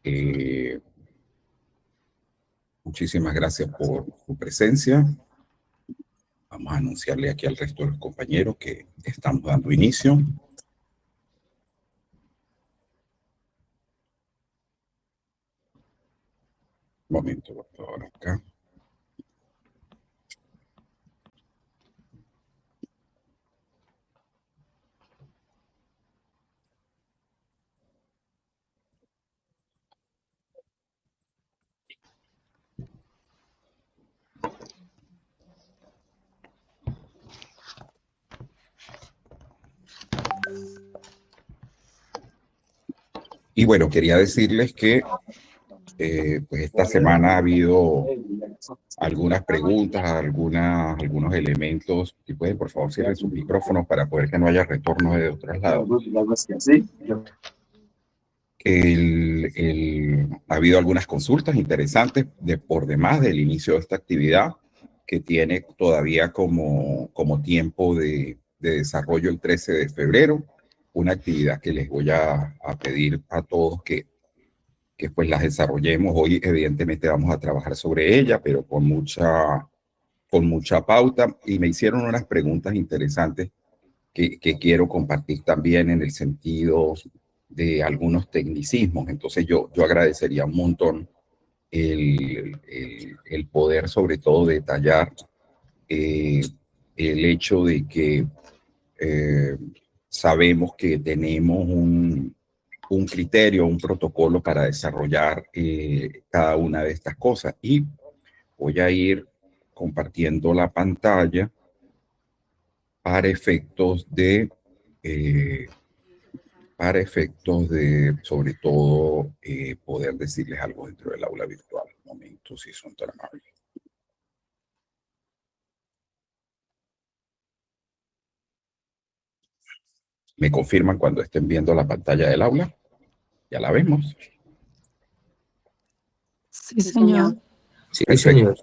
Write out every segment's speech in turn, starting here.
Eh, Muchísimas gracias por su presencia. Vamos a anunciarle aquí al resto de los compañeros que estamos dando inicio. Un momento, por favor, acá. Y bueno, quería decirles que pues esta semana ha habido algunas preguntas, algunos elementos. Si pueden, por favor, cierren sus micrófonos para poder que no haya retorno de otros lados. Ha habido algunas consultas interesantes por demás del inicio de esta actividad, que tiene todavía como tiempo de desarrollo el 13 de febrero, una actividad que les voy a pedir a todos que pues las desarrollemos. Hoy evidentemente vamos a trabajar sobre ella, pero con mucha pauta, y me hicieron unas preguntas interesantes que quiero compartir también en el sentido de algunos tecnicismos. Entonces yo agradecería un montón el poder sobre todo detallar el hecho de que sabemos que tenemos un criterio, un protocolo para desarrollar cada una de estas cosas. Y voy a ir compartiendo la pantalla para efectos de, sobre todo, poder decirles algo dentro del aula virtual. Un momento, si son tan amables. ¿Me confirman cuando estén viendo la pantalla del aula? ¿Ya la vemos? Sí, señor. Sí, señor.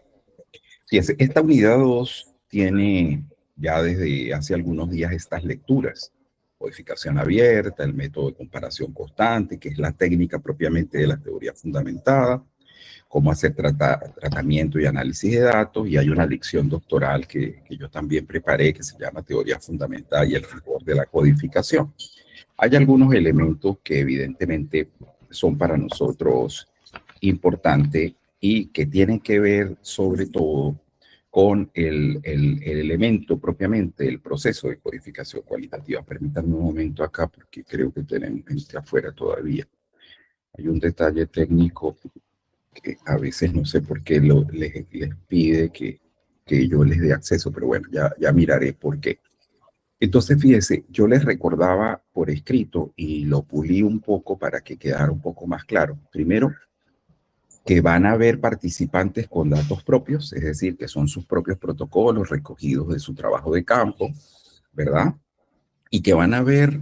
Fíjense, esta unidad 2 tiene ya desde hace algunos días estas lecturas: codificación abierta, el método de comparación constante, que es la técnica propiamente de la teoría fundamentada, cómo hacer tratamiento y análisis de datos, y hay una lección doctoral que yo también preparé que se llama Teoría Fundamental y el rigor de la codificación. Hay algunos elementos que evidentemente son para nosotros importantes y que tienen que ver sobre todo con el elemento propiamente del proceso de codificación cualitativa. Permítanme un momento acá porque creo que tenemos gente afuera todavía. Hay un detalle técnico que a veces no sé por qué les pide que yo les dé acceso, pero bueno, ya miraré por qué. Entonces, fíjese, yo les recordaba por escrito y lo pulí un poco para que quedara un poco más claro. Primero, que van a haber participantes con datos propios, es decir, que son sus propios protocolos recogidos de su trabajo de campo, ¿verdad? Y que van a haber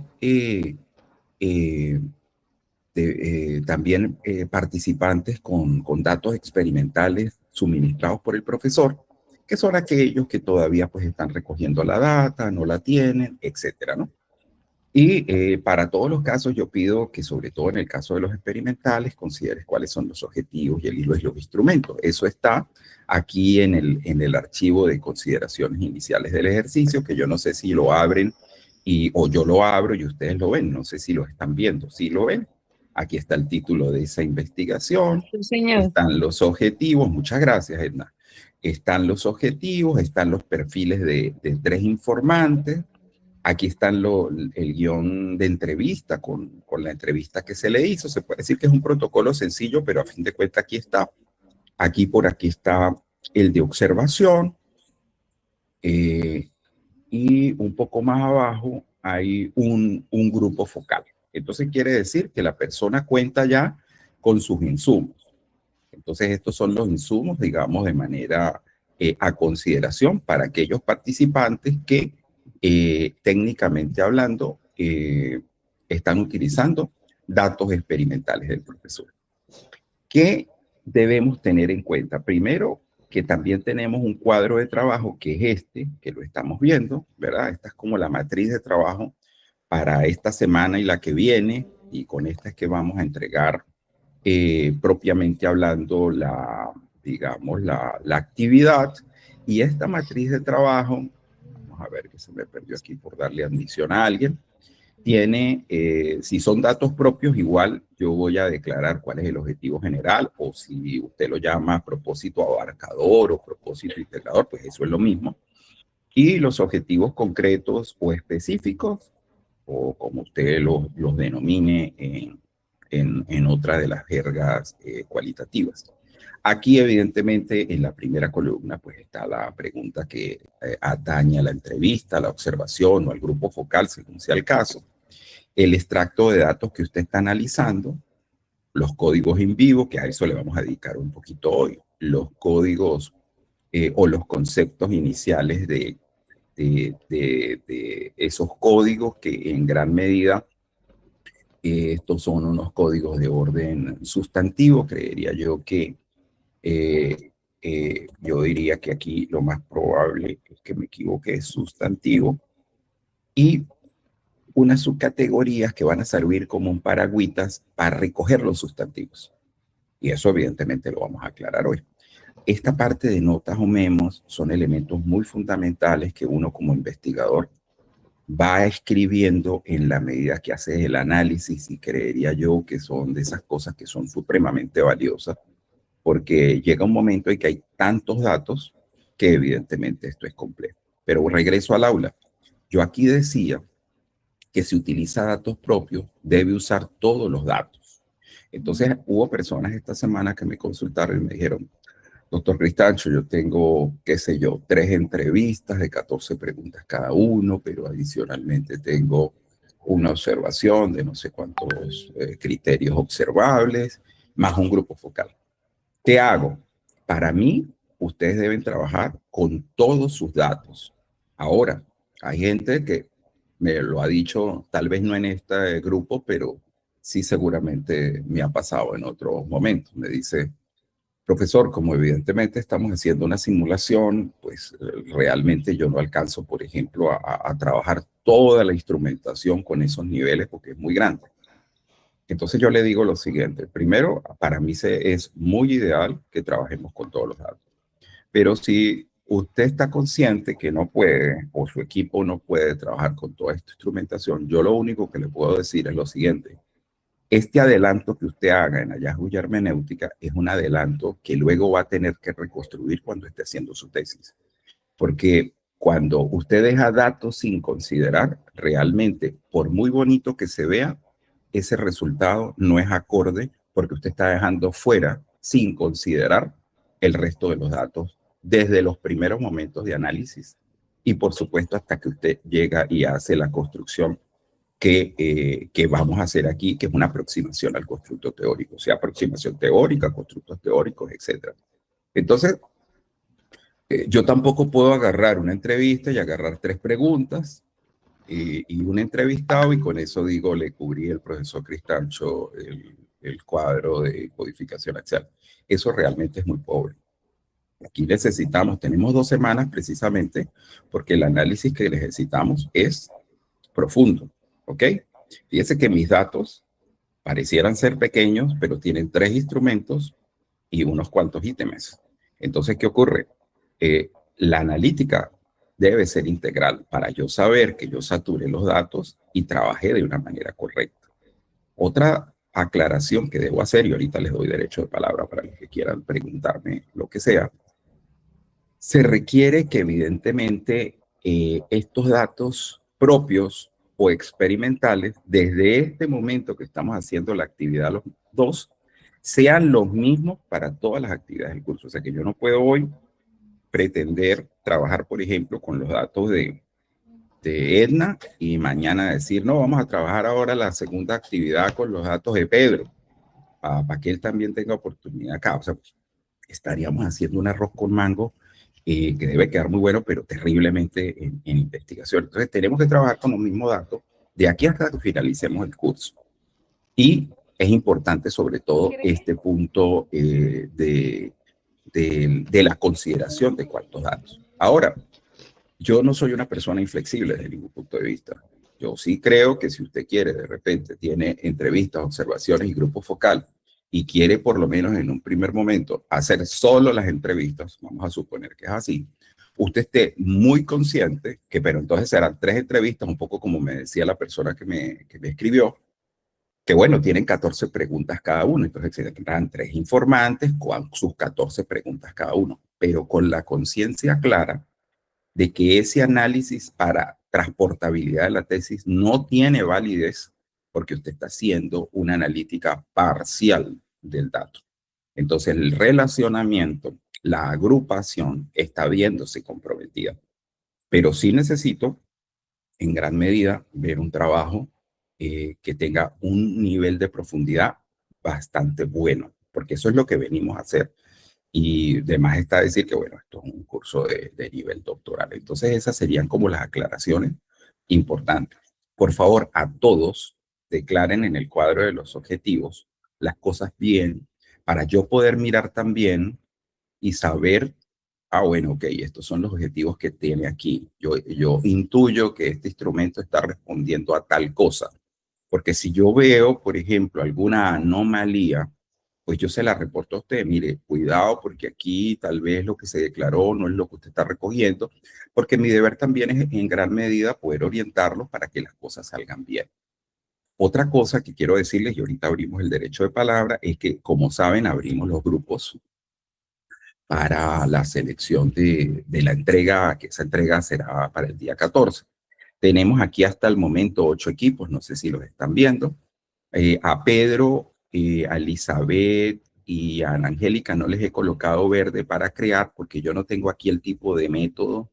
también participantes con datos experimentales suministrados por el profesor, que son aquellos que todavía pues están recogiendo la data, no la tienen, etcétera, ¿no? Y para todos los casos yo pido que, sobre todo en el caso de los experimentales, consideres cuáles son los objetivos y el hilo de los instrumentos. Eso está aquí en el archivo de consideraciones iniciales del ejercicio, que yo no sé si lo abren o yo lo abro y ustedes lo ven. No sé si lo están viendo. ¿Sí lo ven? Aquí está el título de esa investigación. Sí, señor. Están los objetivos. Muchas gracias, Edna. Están los objetivos, están los perfiles de 3 informantes. Aquí está el guión de entrevista con la entrevista que se le hizo. Se puede decir que es un protocolo sencillo, pero a fin de cuentas aquí está. Por aquí está el de observación. Y un poco más abajo hay un grupo focal. Entonces quiere decir que la persona cuenta ya con sus insumos. Entonces estos son los insumos, digamos, de manera a consideración para aquellos participantes que técnicamente hablando están utilizando datos experimentales del profesor. ¿Qué debemos tener en cuenta? Primero, que también tenemos un cuadro de trabajo que es que lo estamos viendo, ¿verdad? Esta es como la matriz de trabajo para esta semana y la que viene, y con esta es que vamos a entregar propiamente hablando digamos, la actividad. Y esta matriz de trabajo, vamos a ver que se me perdió aquí por darle admisión a alguien, tiene, si son datos propios, igual yo voy a declarar cuál es el objetivo general, o si usted lo llama propósito abarcador o propósito integrador, pues eso es lo mismo. Y los objetivos concretos o específicos, o como usted los denomine en otra de las jergas cualitativas. Aquí, evidentemente, en la primera columna, pues está la pregunta que atañe a la entrevista, a la observación o al grupo focal, según sea el caso. El extracto de datos que usted está analizando, los códigos en vivo, que a eso le vamos a dedicar un poquito hoy, los códigos o los conceptos iniciales de esos códigos que en gran medida estos son unos códigos de orden sustantivo. Creería yo que yo diría que aquí lo más probable es que me equivoque, es sustantivo, y unas subcategorías que van a servir como un paragüitas para recoger los sustantivos. Y eso evidentemente lo vamos a aclarar hoy. Esta parte de notas o memos son elementos muy fundamentales que uno como investigador va escribiendo en la medida que hace el análisis, y creería yo que son de esas cosas que son supremamente valiosas, porque llega un momento en que hay tantos datos que evidentemente esto es complejo. Pero regreso al aula. Yo aquí decía que si utiliza datos propios, debe usar todos los datos. Entonces, hubo personas esta semana que me consultaron y me dijeron, doctor Cristancho, yo tengo, qué sé yo, 3 entrevistas de 14 preguntas cada uno, pero adicionalmente tengo una observación de no sé cuántos criterios observables, más un grupo focal. ¿Qué hago? Para mí, ustedes deben trabajar con todos sus datos. Ahora, hay gente que me lo ha dicho, tal vez no en este grupo, pero sí seguramente me ha pasado en otros momentos. Me dice, profesor, como evidentemente estamos haciendo una simulación, pues realmente yo no alcanzo, por ejemplo, a trabajar toda la instrumentación con esos niveles porque es muy grande. Entonces yo le digo lo siguiente. Primero, para mí es muy ideal que trabajemos con todos los datos. Pero si usted está consciente que no puede, o su equipo no puede trabajar con toda esta instrumentación, yo lo único que le puedo decir es lo siguiente. Este adelanto que usted haga en hallazgo y hermenéutica es un adelanto que luego va a tener que reconstruir cuando esté haciendo su tesis. Porque cuando usted deja datos sin considerar, realmente, por muy bonito que se vea, ese resultado no es acorde porque usted está dejando fuera, sin considerar, el resto de los datos desde los primeros momentos de análisis y, por supuesto, hasta que usted llega y hace la construcción que vamos a hacer aquí, que es una aproximación al constructo teórico, o sea, aproximación teórica, constructos teóricos, etc. Entonces, yo tampoco puedo agarrar una entrevista y agarrar 3 preguntas y un entrevistado, y con eso digo, le cubrí el profesor Cristancho el cuadro de codificación axial. Eso realmente es muy pobre. Aquí tenemos 2 semanas precisamente, porque el análisis que necesitamos es profundo, ¿ok? Fíjense que mis datos parecieran ser pequeños, pero tienen 3 instrumentos y unos cuantos ítems. Entonces, ¿qué ocurre? La analítica debe ser integral para yo saber que yo saturé los datos y trabajé de una manera correcta. Otra aclaración que debo hacer, y ahorita les doy derecho de palabra para los que quieran preguntarme lo que sea, se requiere que evidentemente estos datos propios o experimentales, desde este momento que estamos haciendo la actividad los 2, sean los mismos para todas las actividades del curso. O sea que yo no puedo hoy pretender trabajar, por ejemplo, con los datos de Edna y mañana decir, no, vamos a trabajar ahora la segunda actividad con los datos de Pedro, para que él también tenga oportunidad acá. O sea, pues, estaríamos haciendo un arroz con mango que debe quedar muy bueno, pero terriblemente en investigación. Entonces, tenemos que trabajar con los mismos datos de aquí hasta que finalicemos el curso. Y es importante, sobre todo, este punto de la consideración de cuántos datos. Ahora, yo no soy una persona inflexible desde ningún punto de vista. Yo sí creo que si usted quiere, de repente, tiene entrevistas, observaciones y grupo focal, y quiere por lo menos en un primer momento hacer solo las entrevistas, vamos a suponer que es así, usted esté muy consciente que, pero entonces serán 3 entrevistas, un poco como me decía la persona que me escribió, que bueno, tienen 14 preguntas cada uno, entonces se tendrán 3 informantes con sus 14 preguntas cada uno, pero con la conciencia clara de que ese análisis para transportabilidad de la tesis no tiene validez porque usted está haciendo una analítica parcial del dato. Entonces el relacionamiento, la agrupación está viéndose comprometida, pero sí necesito en gran medida ver un trabajo que tenga un nivel de profundidad bastante bueno, porque eso es lo que venimos a hacer. Y demás está decir que, bueno, esto es un curso de nivel doctoral. Entonces, esas serían como las aclaraciones importantes. Por favor, a todos declaren en el cuadro de los objetivos las cosas bien para yo poder mirar también y saber, bueno, ok, estos son los objetivos que tiene aquí. Yo intuyo que este instrumento está respondiendo a tal cosa. Porque si yo veo, por ejemplo, alguna anomalía, pues yo se la reporto a usted. Mire, cuidado porque aquí tal vez lo que se declaró no es lo que usted está recogiendo, porque mi deber también es en gran medida poder orientarlos para que las cosas salgan bien. Otra cosa que quiero decirles, y ahorita abrimos el derecho de palabra, es que, como saben, abrimos los grupos para la selección de la entrega, que esa entrega será para el día 14. Tenemos aquí hasta el momento 8 equipos, no sé si los están viendo. A Pedro, a Elizabeth y a Ana Angélica no les he colocado verde para crear porque yo no tengo aquí el tipo de método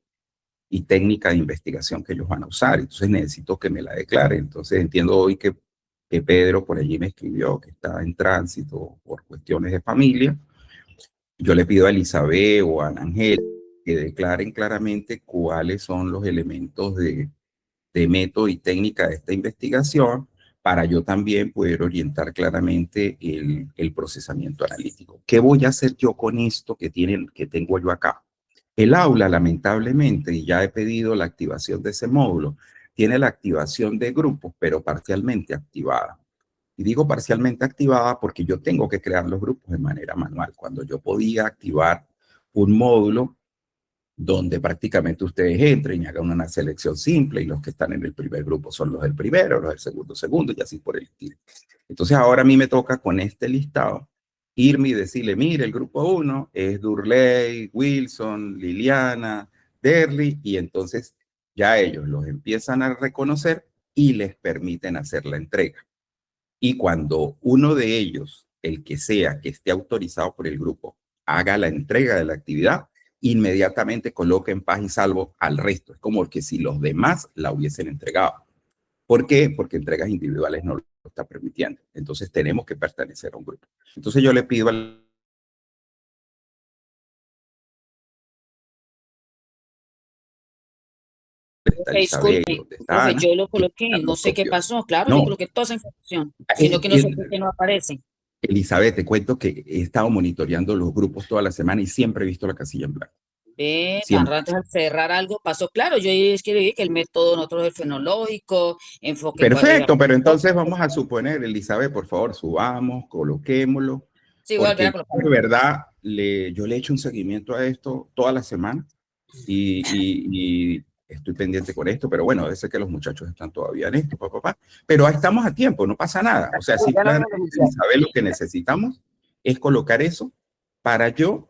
y técnica de investigación que ellos van a usar. Entonces necesito que me la declare. Entonces entiendo hoy que Pedro por allí me escribió que está en tránsito por cuestiones de familia. Yo le pido a Elizabeth o a Ana Angélica que declaren claramente cuáles son los elementos de método y técnica de esta investigación para yo también poder orientar claramente el procesamiento analítico. ¿Qué voy a hacer yo con esto que tengo yo acá? El aula, lamentablemente, y ya he pedido la activación de ese módulo, tiene la activación de grupos, pero parcialmente activada. Y digo parcialmente activada porque yo tengo que crear los grupos de manera manual. Cuando yo podía activar un módulo donde prácticamente ustedes entren y hagan una selección simple y los que están en el primer grupo son los del primero, los del segundo y así por el estilo. Entonces ahora a mí me toca con este listado irme y decirle, mire, el grupo 1 es Durley, Wilson, Liliana, Derly, y entonces ya ellos los empiezan a reconocer y les permiten hacer la entrega. Y cuando uno de ellos, el que sea que esté autorizado por el grupo, haga la entrega de la actividad, inmediatamente coloca en paz y salvo al resto. Es como que si los demás la hubiesen entregado. ¿Por qué? Porque entregas individuales no lo está permitiendo. Entonces tenemos que pertenecer a un grupo. Entonces yo le pido al Ok, Elizabeth, disculpe, donde está profe, Ana, yo lo y coloqué, no los sé qué propios. pasó, claro, yo No, coloqué toda esa información, sino eh, que no sé eh, por qué no aparece. Elizabeth, te cuento que he estado monitoreando los grupos toda la semana y siempre he visto la casilla en blanco. Ve, tan Siempre. rato al cerrar algo pasó, claro, yo escribí que el método nosotros es fenológico, enfoque Perfecto, pero entonces vamos a arqueológico. suponer, Elizabeth, por favor, subamos, coloquémoslo, Sí, voy a volver a porque colocarlo. de verdad yo le he hecho un seguimiento a esto toda la semana y estoy pendiente con esto, pero bueno, debe ser que los muchachos están todavía en esto, pero estamos a tiempo, no pasa nada. O sea, Ya lo voy simplemente, a denunciar. Elizabeth, lo que necesitamos es colocar eso para yo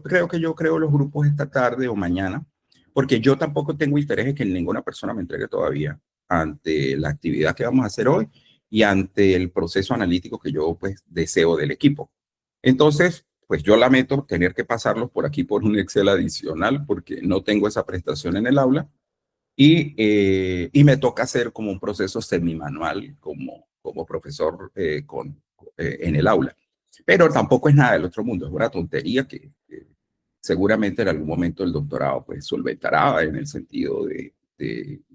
creo que yo creo los grupos esta tarde o mañana, porque yo tampoco tengo interés en que ninguna persona me entregue todavía ante la actividad que vamos a hacer hoy y ante el proceso analítico que yo pues deseo del equipo. Entonces, pues yo lamento tener que pasarlos por aquí por un Excel adicional porque no tengo esa prestación en el aula y me toca hacer como un proceso semimanual como profesor en el aula. Pero tampoco es nada del otro mundo, es una tontería que seguramente en algún momento el doctorado pues solventará en el sentido de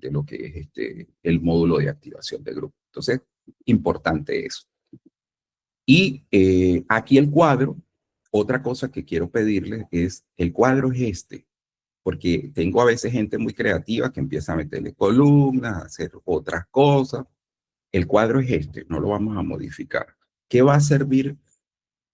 lo que es el módulo de activación de grupo. Entonces, importante eso. Y aquí el cuadro, otra cosa que quiero pedirles es, el cuadro es este. porque tengo a veces gente muy creativa que empieza a meterle columnas, a hacer otras cosas. El cuadro es este, no lo vamos a modificar. ¿Qué va a servir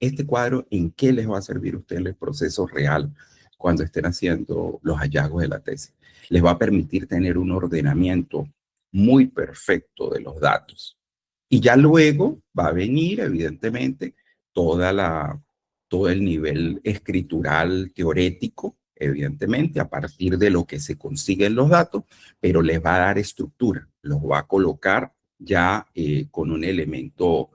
este cuadro? ¿En qué les va a servir a ustedes en el proceso real cuando estén haciendo los hallazgos de la tesis? Les va a permitir tener un ordenamiento muy perfecto de los datos. Y ya luego va a venir, evidentemente, todo el nivel escritural teorético, evidentemente, a partir de lo que se consiguen los datos, pero les va a dar estructura, los va a colocar ya con un elemento,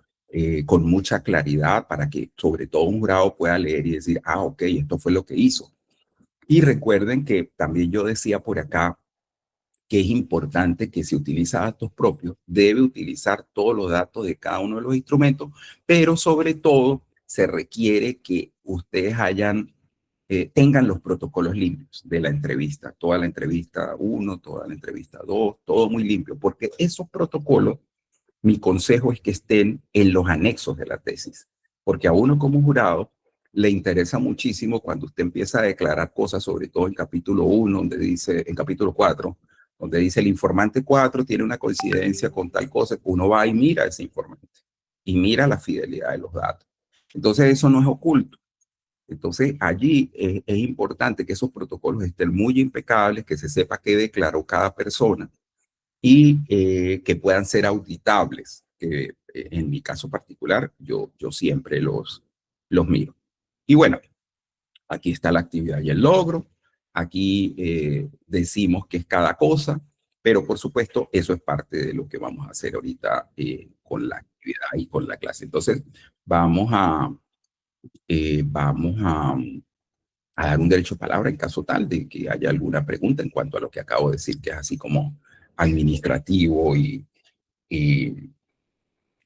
con mucha claridad para que sobre todo un jurado pueda leer y decir, ah, ok, esto fue lo que hizo. Y recuerden que también yo decía por acá que es importante que si utiliza datos propios, debe utilizar todos los datos de cada uno de los instrumentos, pero sobre todo se requiere que ustedes tengan los protocolos limpios de la entrevista, toda la entrevista 1, toda la entrevista 2, todo muy limpio, porque esos protocolos, mi consejo es que estén en los anexos de la tesis, porque a uno como jurado le interesa muchísimo cuando usted empieza a declarar cosas, sobre todo en capítulo 1, donde dice, en capítulo 4, donde dice el informante 4 tiene una coincidencia con tal cosa, uno va y mira ese informante y mira la fidelidad de los datos. Entonces eso no es oculto. Entonces allí es importante que esos protocolos estén muy impecables, que se sepa qué declaró cada persona y que puedan ser auditables. Que, en mi caso particular, yo siempre los miro. Y bueno, aquí está la actividad y el logro. Aquí decimos que es cada cosa, pero por supuesto eso es parte de lo que vamos a hacer ahorita con la actividad y con la clase. Entonces, vamos a, vamos a dar un derecho a palabra en caso tal de que haya alguna pregunta en cuanto a lo que acabo de decir, que es así como administrativo y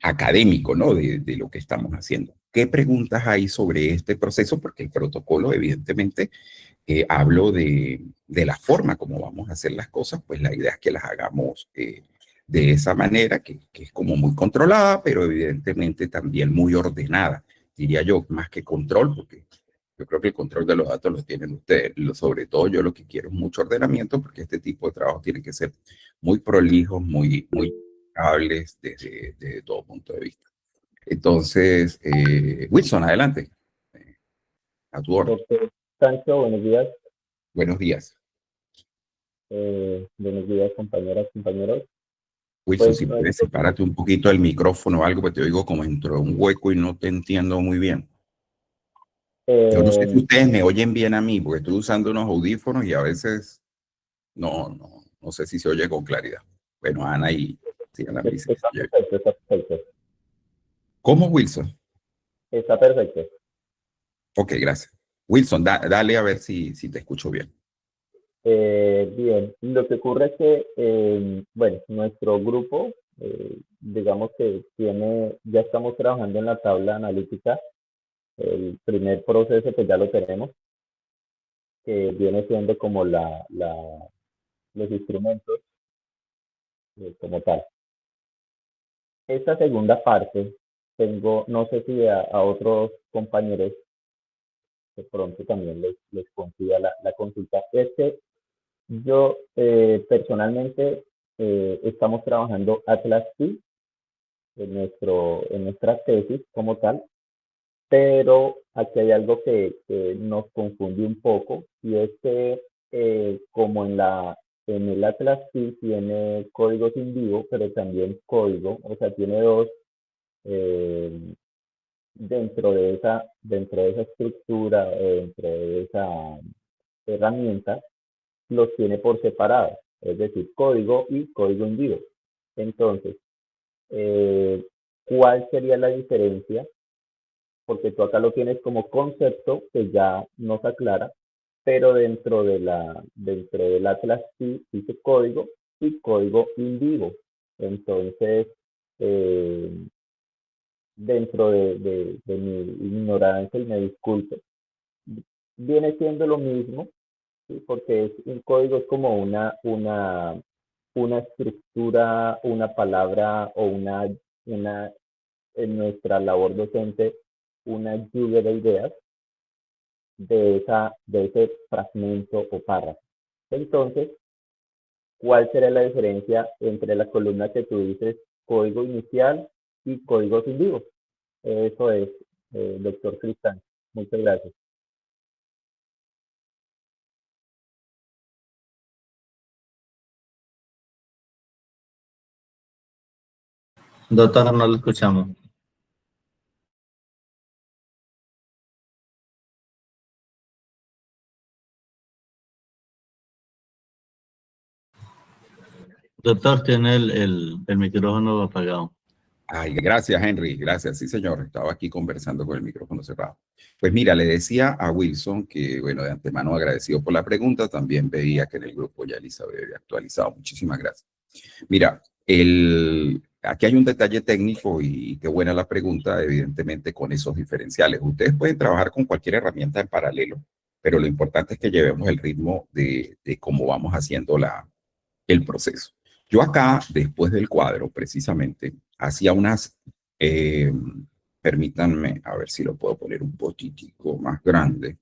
académico, ¿no? De lo que estamos haciendo. ¿Qué preguntas hay sobre este proceso? Porque el protocolo, evidentemente, hablo de la forma como vamos a hacer las cosas, pues la idea es que las hagamos de esa manera, que es como muy controlada, pero evidentemente también muy ordenada, diría yo, más que control, porque yo creo que el control de los datos lo tienen ustedes. Sobre todo yo lo que quiero es mucho ordenamiento, porque este tipo de trabajo tiene que ser muy prolijos, muy estables desde todo punto de vista. Entonces, Wilson, adelante. A tu orden. Doctor Sancho, buenos días. Buenos días. Buenos días, compañeras, compañeros. Wilson, Pues si puedes, nuestro, sepárate un poquito del micrófono o algo, porque te oigo como dentro de un hueco y no te entiendo muy bien. Yo no sé si eh, ustedes me oyen bien a mí, porque estoy usando unos audífonos y a veces no sé si se oye con claridad. Bueno, Ana y sí, Ana me dice que se está oye. perfecto, está perfecto. ¿Cómo, Wilson? Está perfecto. Ok, gracias. Wilson, dale a ver si te escucho bien. Bien, lo que ocurre es que, bueno, nuestro grupo, digamos que ya estamos trabajando en la tabla analítica. El primer proceso pues ya lo tenemos, que viene siendo como los instrumentos como tal. Esta segunda parte, no sé si a otros compañeros de pronto también les consiga la consulta, es que yo personalmente estamos trabajando Atlas P en nuestra tesis como tal, pero aquí hay algo que nos confunde un poco y es que como en el Atlas P tiene código sin vivo, pero también código, o sea, tiene dos eh, dentro de esa estructura, dentro de esa herramienta, los tiene por separado, es decir, código y código en vivo. Entonces, eh, ¿cuál sería la diferencia? Porque tú acá lo tienes como concepto que ya nos aclara, pero dentro del Atlas sí dice código y código in vivo. Entonces, eh, dentro de mi ignorancia, y me disculpo, viene siendo lo mismo, ¿sí? Porque un código es como una estructura, una palabra o en nuestra labor docente, una lluvia de ideas de ese fragmento o párrafo. Entonces, ¿cuál será la diferencia entre la columna que tú dices código inicial y código sin vivo? Eso es, doctor Cristán. Muchas gracias. Doctora, no lo escuchamos. Doctor, tiene el micrófono apagado. Ay, gracias, Henry. Gracias. Sí, señor. Estaba aquí conversando con el micrófono cerrado. Pues mira, le decía a Wilson que, bueno, de antemano agradecido por la pregunta. También veía que en el grupo ya Elizabeth había actualizado. Muchísimas gracias. Mira, aquí hay un detalle técnico y qué buena la pregunta, evidentemente, con esos diferenciales. Ustedes pueden trabajar con cualquier herramienta en paralelo, pero lo importante es que llevemos el ritmo de cómo vamos haciendo el proceso. Yo acá, después del cuadro, precisamente, hacía unas, permítanme, a ver si lo puedo poner un poquitico más grande.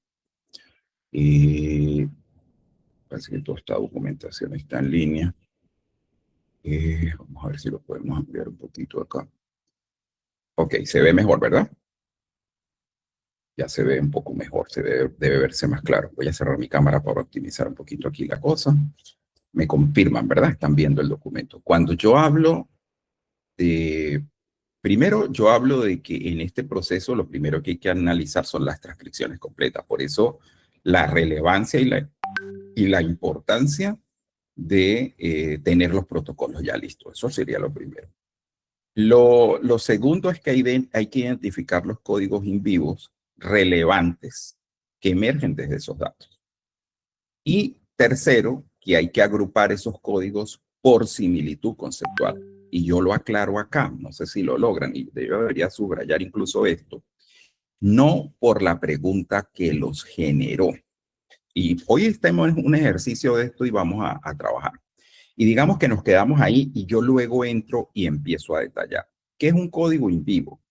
Parece que toda esta documentación está en línea. Vamos a ver si lo podemos ampliar un poquito acá. Ok, se ve mejor, ¿verdad? Ya se ve un poco mejor, debe verse más claro. Voy a cerrar mi cámara para optimizar un poquito aquí la cosa. Me confirman, ¿verdad? Están viendo el documento. Cuando yo hablo primero, yo hablo de que en este proceso lo primero que hay que analizar son las transcripciones completas. Por eso la relevancia y la importancia de tener los protocolos ya listos. Eso sería lo primero. Lo segundo es que hay que identificar los códigos in vivos relevantes que emergen desde esos datos. Y tercero, que hay que agrupar esos códigos por similitud conceptual. Y yo lo aclaro acá, no sé si lo logran, y yo debería subrayar incluso esto, no por la pregunta que los generó. Y hoy estamos en un ejercicio de esto y vamos a trabajar. Y digamos que nos quedamos ahí y yo luego entro y empiezo a detallar. ¿Qué es un código in vivo?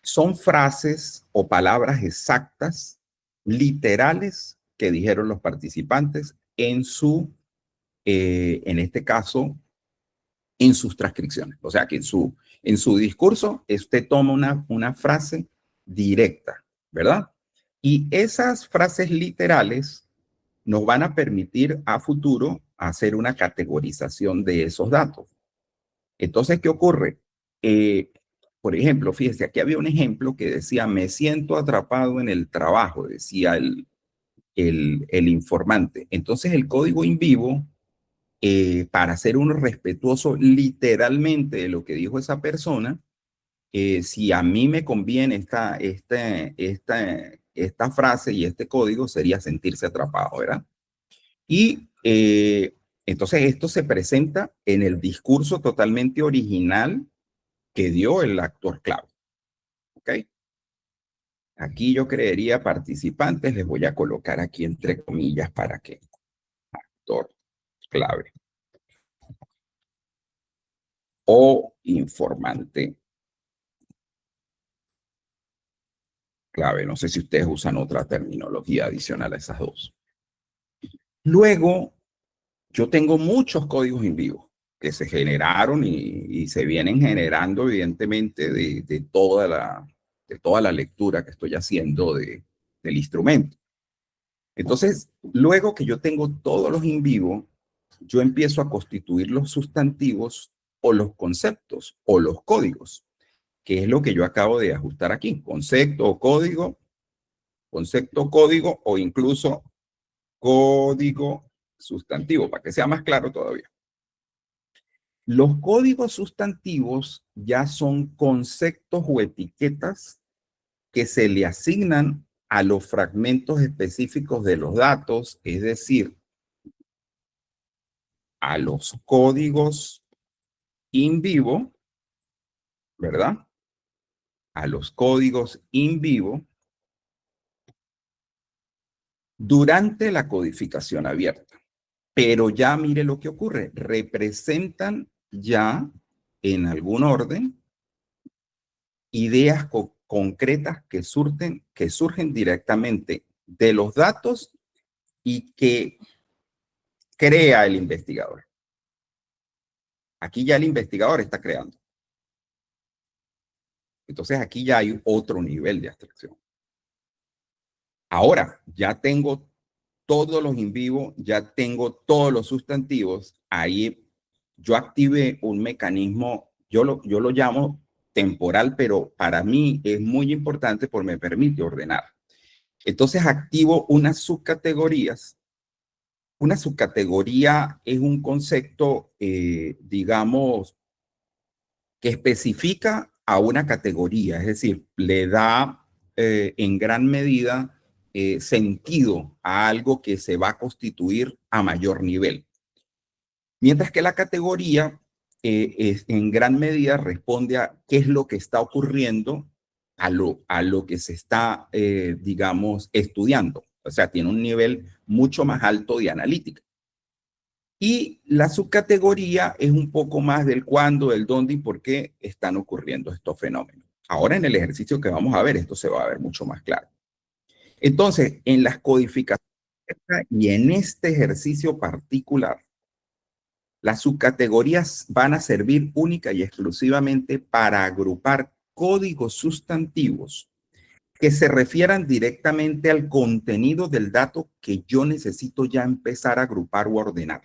Son frases o palabras exactas, literales, que dijeron los participantes en este caso, en sus transcripciones. O sea, que en su discurso, usted toma una frase directa, ¿verdad? Y esas frases literales nos van a permitir a futuro hacer una categorización de esos datos. Entonces, ¿qué ocurre? Por ejemplo, fíjese, aquí había un ejemplo que decía, me siento atrapado en el trabajo, decía el informante. Entonces, el código in vivo, para ser uno respetuoso literalmente de lo que dijo esa persona, si a mí me conviene esta frase y este código, sería sentirse atrapado, ¿verdad? Y entonces esto se presenta en el discurso totalmente original que dio el actor clave. ¿Ok? Aquí yo creería participantes, les voy a colocar aquí entre comillas para que actor clave o informante clave. No sé si ustedes usan otra terminología adicional a esas dos. Luego, yo tengo muchos códigos in vivo que se generaron y se vienen generando evidentemente de toda la lectura que estoy haciendo del instrumento. Entonces, luego que yo tengo todos los in vivo, yo empiezo a constituir los sustantivos o los conceptos o los códigos, que es lo que yo acabo de ajustar aquí. Concepto, código o incluso código sustantivo, para que sea más claro todavía. Los códigos sustantivos ya son conceptos o etiquetas que se le asignan a los fragmentos específicos de los datos, es decir, a los códigos in vivo, ¿verdad? A los códigos in vivo durante la codificación abierta. Pero ya mire lo que ocurre, representan ya en algún orden ideas concretas que surgen directamente de los datos y que crea el investigador. Aquí ya el investigador está creando. Entonces aquí ya hay otro nivel de abstracción. Ahora, ya tengo todos los in vivo, ya tengo todos los sustantivos. Ahí yo activé un mecanismo, yo lo llamo temporal, pero para mí es muy importante porque me permite ordenar. Entonces activo unas subcategorías. Una subcategoría es un concepto, digamos, que especifica a una categoría, es decir, le da en gran medida sentido a algo que se va a constituir a mayor nivel. Mientras que la categoría en gran medida responde a qué es lo que está ocurriendo a lo que se está, digamos, estudiando. O sea, tiene un nivel mucho más alto de analítica. Y la subcategoría es un poco más del cuándo, del dónde y por qué están ocurriendo estos fenómenos. Ahora en el ejercicio que vamos a ver, esto se va a ver mucho más claro. Entonces, en las codificaciones y en este ejercicio particular, las subcategorías van a servir única y exclusivamente para agrupar códigos sustantivos que se refieran directamente al contenido del dato que yo necesito ya empezar a agrupar o ordenar,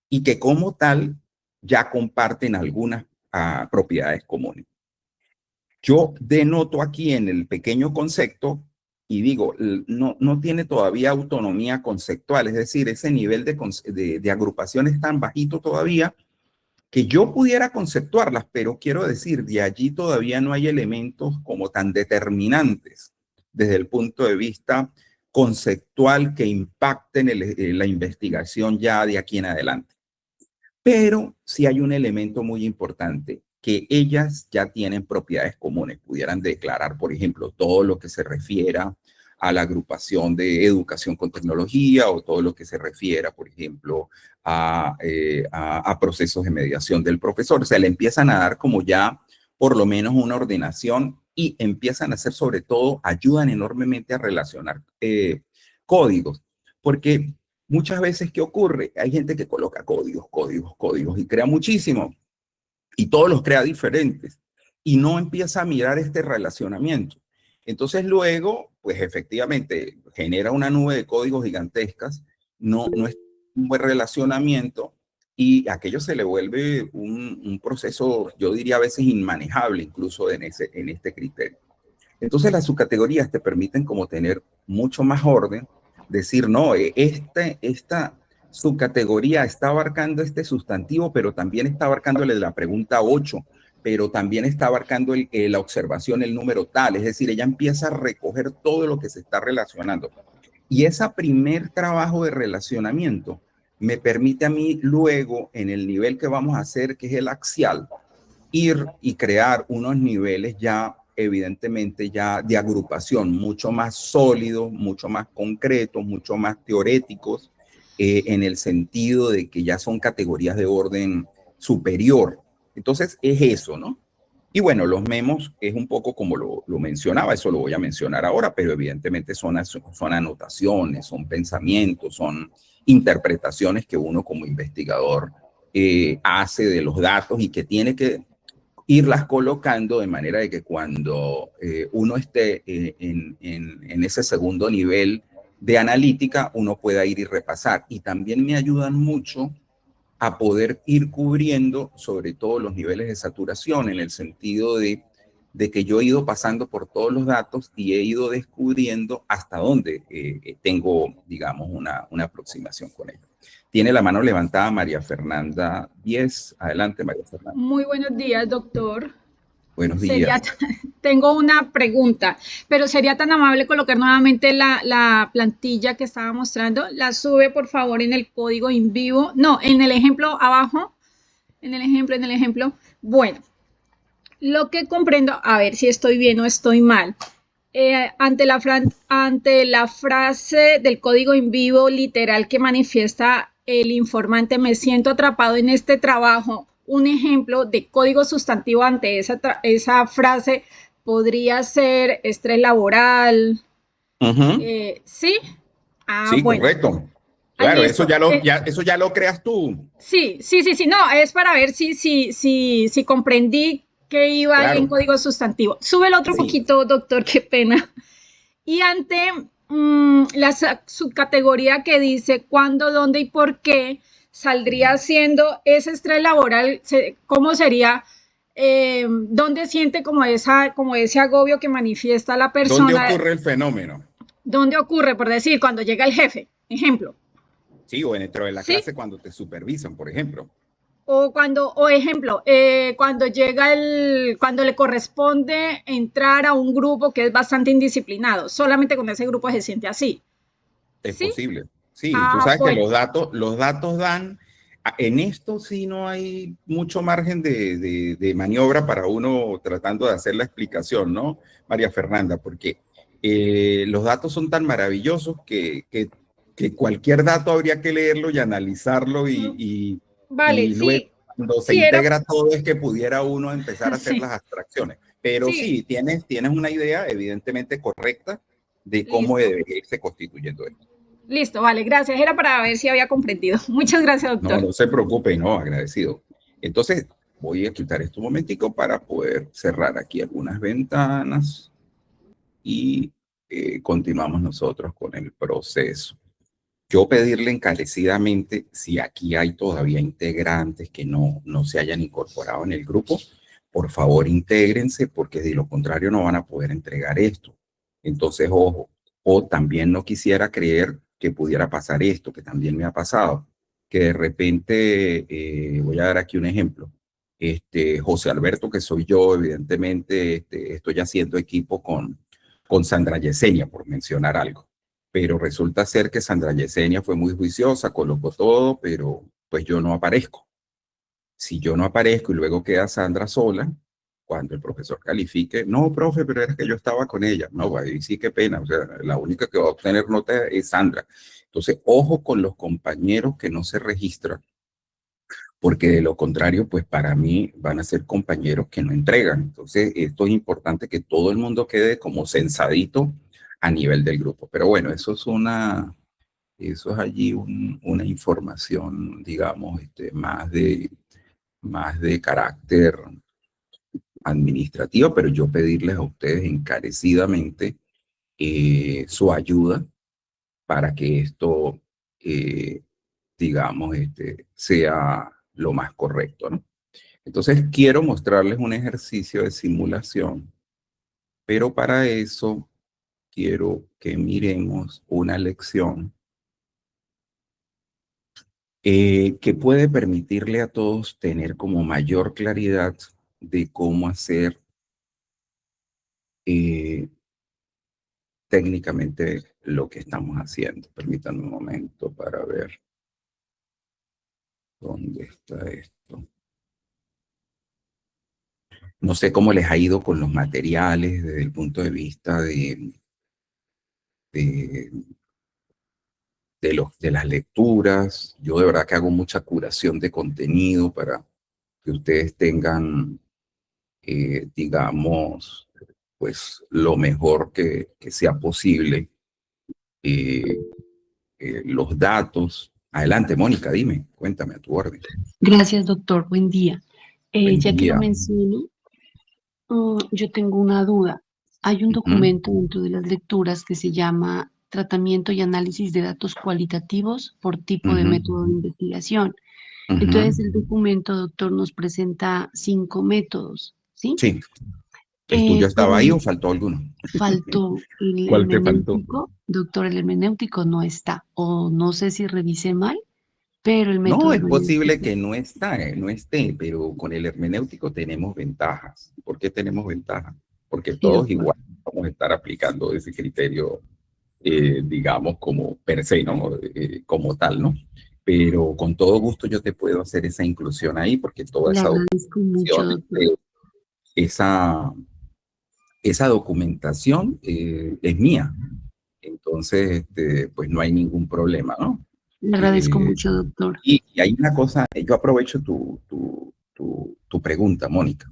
y que como tal ya comparten algunas propiedades comunes. Yo denoto aquí en el pequeño concepto y digo, no tiene todavía autonomía conceptual, es decir, ese nivel de agrupación es tan bajito todavía que yo pudiera conceptuarlas, pero quiero decir, de allí todavía no hay elementos como tan determinantes desde el punto de vista conceptual que impacten la investigación ya de aquí en adelante. Pero sí hay un elemento muy importante, que ellas ya tienen propiedades comunes. Pudieran declarar, por ejemplo, todo lo que se refiera a la agrupación de educación con tecnología o todo lo que se refiera, por ejemplo, a procesos de mediación del profesor. O sea, le empiezan a dar como ya por lo menos una ordenación y empiezan a hacer, sobre todo, ayudan enormemente a relacionar códigos. Porque muchas veces, ¿qué ocurre? Hay gente que coloca códigos y crea muchísimo y todos los crea diferentes y no empieza a mirar este relacionamiento. Entonces luego, pues efectivamente, genera una nube de códigos gigantescas, no es un buen relacionamiento y aquello se le vuelve un proceso, yo diría a veces inmanejable incluso en este criterio. Entonces las subcategorías te permiten como tener mucho más orden, decir, no, esta subcategoría está abarcando este sustantivo, pero también está abarcándole la pregunta 8, pero también está abarcando la observación, el número tal, es decir, ella empieza a recoger todo lo que se está relacionando. Y ese primer trabajo de relacionamiento me permite a mí luego, en el nivel que vamos a hacer, que es el axial, ir y crear unos niveles ya evidentemente ya de agrupación mucho más sólidos, mucho más concretos, mucho más teoréticos, en el sentido de que ya son categorías de orden superior. Entonces es eso, ¿no? Y bueno, los memos es un poco como lo mencionaba, eso lo voy a mencionar ahora, pero evidentemente son anotaciones, son pensamientos, son interpretaciones que uno como investigador hace de los datos y que tiene que irlas colocando de manera de que cuando uno esté en ese segundo nivel de analítica, uno pueda ir y repasar. Y también me ayudan mucho a poder ir cubriendo sobre todo los niveles de saturación, en el sentido de que yo he ido pasando por todos los datos y he ido descubriendo hasta dónde tengo, digamos, una aproximación con ello. Tiene la mano levantada María Fernanda 10. Adelante, María Fernanda. Muy buenos días, doctor. Buenos días. Tengo una pregunta, pero sería tan amable colocar nuevamente la plantilla que estaba mostrando. La sube, por favor, en el código in vivo. No, en el ejemplo abajo. En el ejemplo. Bueno, lo que comprendo, a ver si estoy bien o estoy mal. Ante la frase del código in vivo literal que manifiesta el informante, me siento atrapado en este trabajo. Un ejemplo de código sustantivo ante esa frase podría ser estrés laboral. Uh-huh. ¿Sí? Sí, bueno. Correcto. Claro, listo. eso ya lo creas tú. Sí, no, es para ver si comprendí que iba ahí en Claro. código sustantivo. Sube el otro Sí. poquito, doctor, qué pena. Y ante la subcategoría que dice cuándo, dónde y por qué, saldría siendo ese estrés laboral, ¿cómo sería? ¿Dónde siente como ese agobio que manifiesta la ¿Dónde persona? ocurre el fenómeno? ¿Dónde ocurre? Por decir, cuando llega el jefe, ejemplo. Sí, o dentro de la ¿Sí? clase cuando te supervisan, por ejemplo. O ejemplo, cuando le corresponde entrar a un grupo que es bastante indisciplinado, solamente con ese grupo se siente así. Es ¿Sí? posible. Sí, tú sabes que Bueno. los datos dan, en esto sí no hay mucho margen de maniobra para uno tratando de hacer la explicación, ¿no, María Fernanda? Porque los datos son tan maravillosos que cualquier dato habría que leerlo y analizarlo Vale, y luego sí. cuando se Sí, integra todo es que pudiera uno empezar a hacer sí, las abstracciones. Pero sí, sí, tienes una idea evidentemente correcta de cómo listo. debería irse constituyendo esto. Listo, vale, gracias. Era para ver si había comprendido. Muchas gracias, No, doctor. no se preocupe, no, agradecido. Entonces, voy a quitar esto un momentico para poder cerrar aquí algunas ventanas y continuamos nosotros con el proceso. Yo pedirle encarecidamente, si aquí hay todavía integrantes que no se hayan incorporado en el grupo, por favor intégrense porque de lo contrario no van a poder entregar esto. Entonces, ojo, o también no quisiera creer que pudiera pasar esto, que también me ha pasado, que de repente, voy a dar aquí un ejemplo, José Alberto, que soy yo, evidentemente estoy haciendo equipo con Sandra Yesenia, por mencionar algo. Pero resulta ser que Sandra Yesenia fue muy juiciosa, colocó todo, pero pues yo no aparezco. Si yo no aparezco y luego queda Sandra sola, cuando el profesor califique, no, profe, pero era que yo estaba con ella. No, ahí sí, qué pena. O sea, la única que va a obtener nota es Sandra. Entonces, ojo con los compañeros que no se registran, porque de lo contrario, pues para mí van a ser compañeros que no entregan. Entonces, esto es importante que todo el mundo quede como censadito a nivel del grupo. Pero bueno, eso es allí una información, digamos, más de carácter administrativo, pero yo pedirles a ustedes encarecidamente su ayuda para que esto, digamos, sea lo más correcto, ¿no? Entonces, quiero mostrarles un ejercicio de simulación, pero para eso quiero que miremos una lección que puede permitirle a todos tener como mayor claridad de cómo hacer técnicamente lo que estamos haciendo. Permítanme un momento para ver dónde está esto. No sé cómo les ha ido con los materiales desde el punto de vista de las lecturas. Yo de verdad que hago mucha curación de contenido para que ustedes tengan, digamos, pues lo mejor que sea posible. Los datos. Adelante, Mónica, dime, cuéntame a tu orden. Gracias, doctor. Buen día. Buen Ya que día. lo menciono, yo tengo una duda. Hay un documento dentro de las lecturas que se llama Tratamiento y Análisis de Datos Cualitativos por tipo de método de investigación. Entonces, el documento, doctor, nos presenta 5 métodos, ¿sí? Sí. ¿El tuyo estaba ahí o faltó alguno? Faltó el ¿Cuál te faltó? hermenéutico. Doctor, el hermenéutico no está. O no sé si revisé mal, pero el método No, es posible hermenéutico. que no esté, pero con el hermenéutico tenemos ventajas. ¿Por qué tenemos ventajas? Porque Sí, todos doctor. igual vamos a estar aplicando ese criterio, digamos, como per se, ¿no? Como tal, ¿no? Pero con todo gusto yo te puedo hacer esa inclusión ahí, porque toda Le esa agradezco mucho, documentación, doctor. esa documentación es mía. Entonces, pues no hay ningún problema, ¿no? Le agradezco mucho, doctor. Y hay una cosa, yo aprovecho tu pregunta, Mónica.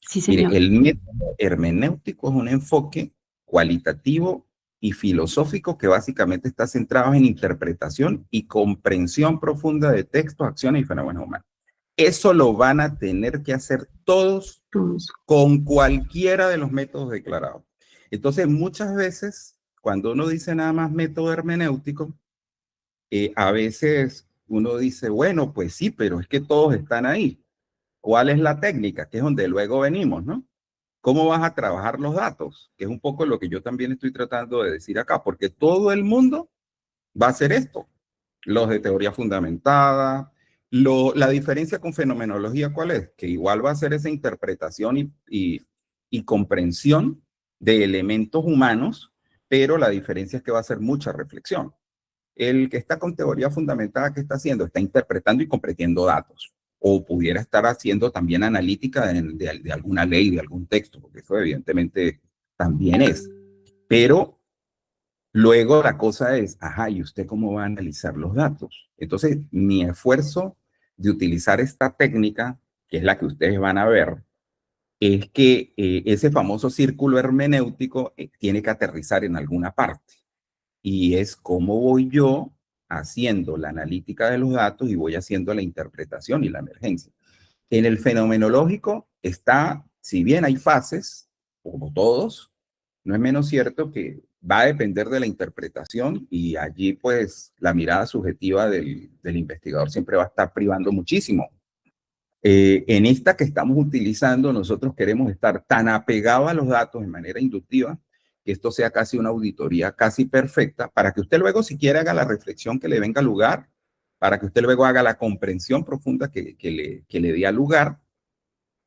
Sí, Mire, señor. el método hermenéutico es un enfoque cualitativo y filosófico que básicamente está centrado en interpretación y comprensión profunda de textos, acciones y fenómenos humanos. Eso lo van a tener que hacer todos con cualquiera de los métodos declarados. Entonces, muchas veces, cuando uno dice nada más método hermenéutico, a veces uno dice, bueno, pues sí, pero es que todos están ahí. ¿Cuál es la técnica? Que es donde luego venimos, ¿no? ¿Cómo vas a trabajar los datos? Que es un poco lo que yo también estoy tratando de decir acá, porque todo el mundo va a hacer esto. Los de teoría fundamentada. La diferencia con fenomenología, ¿cuál es? Que igual va a ser esa interpretación y comprensión de elementos humanos, pero la diferencia es que va a ser mucha reflexión. El que está con teoría fundamentada, ¿qué está haciendo? Está interpretando y comprendiendo datos. O pudiera estar haciendo también analítica de alguna ley, de algún texto, porque eso evidentemente también es. Pero luego la cosa es, ajá, ¿y usted cómo va a analizar los datos? Entonces, mi esfuerzo de utilizar esta técnica, que es la que ustedes van a ver, es que ese famoso círculo hermenéutico tiene que aterrizar en alguna parte. Y es cómo voy yo haciendo la analítica de los datos y voy haciendo la interpretación y la emergencia. En el fenomenológico está, si bien hay fases, como todos, no es menos cierto que va a depender de la interpretación y allí pues la mirada subjetiva del investigador siempre va a estar privando muchísimo. En esta que estamos utilizando, nosotros queremos estar tan apegados a los datos de manera inductiva que esto sea casi una auditoría casi perfecta para que usted luego siquiera haga la reflexión que le venga lugar, para que usted luego haga la comprensión profunda que le dé lugar,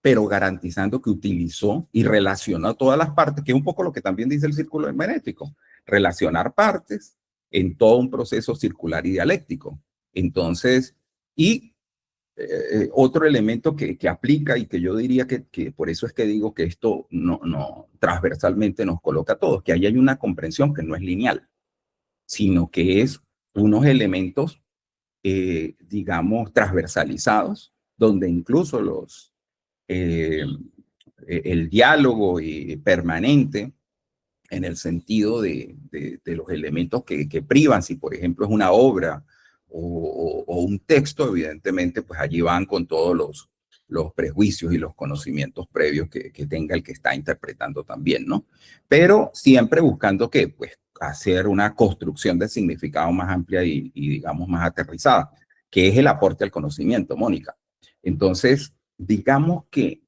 pero garantizando que utilizó y relacionó todas las partes, que es un poco lo que también dice el círculo hermenéutico, relacionar partes en todo un proceso circular y dialéctico. Entonces, otro elemento que aplica y que yo diría que por eso es que digo que esto no transversalmente nos coloca a todos, que ahí hay una comprensión que no es lineal, sino que es unos elementos, digamos, transversalizados, donde incluso el diálogo permanente en el sentido de los elementos que privan, si por ejemplo es una obra o un texto, evidentemente, pues allí van con todos los prejuicios y los conocimientos previos que tenga el que está interpretando también, ¿no? Pero siempre buscando que, pues, hacer una construcción de significado más amplia y digamos, más aterrizada, que es el aporte al conocimiento, Mónica. Entonces, digamos que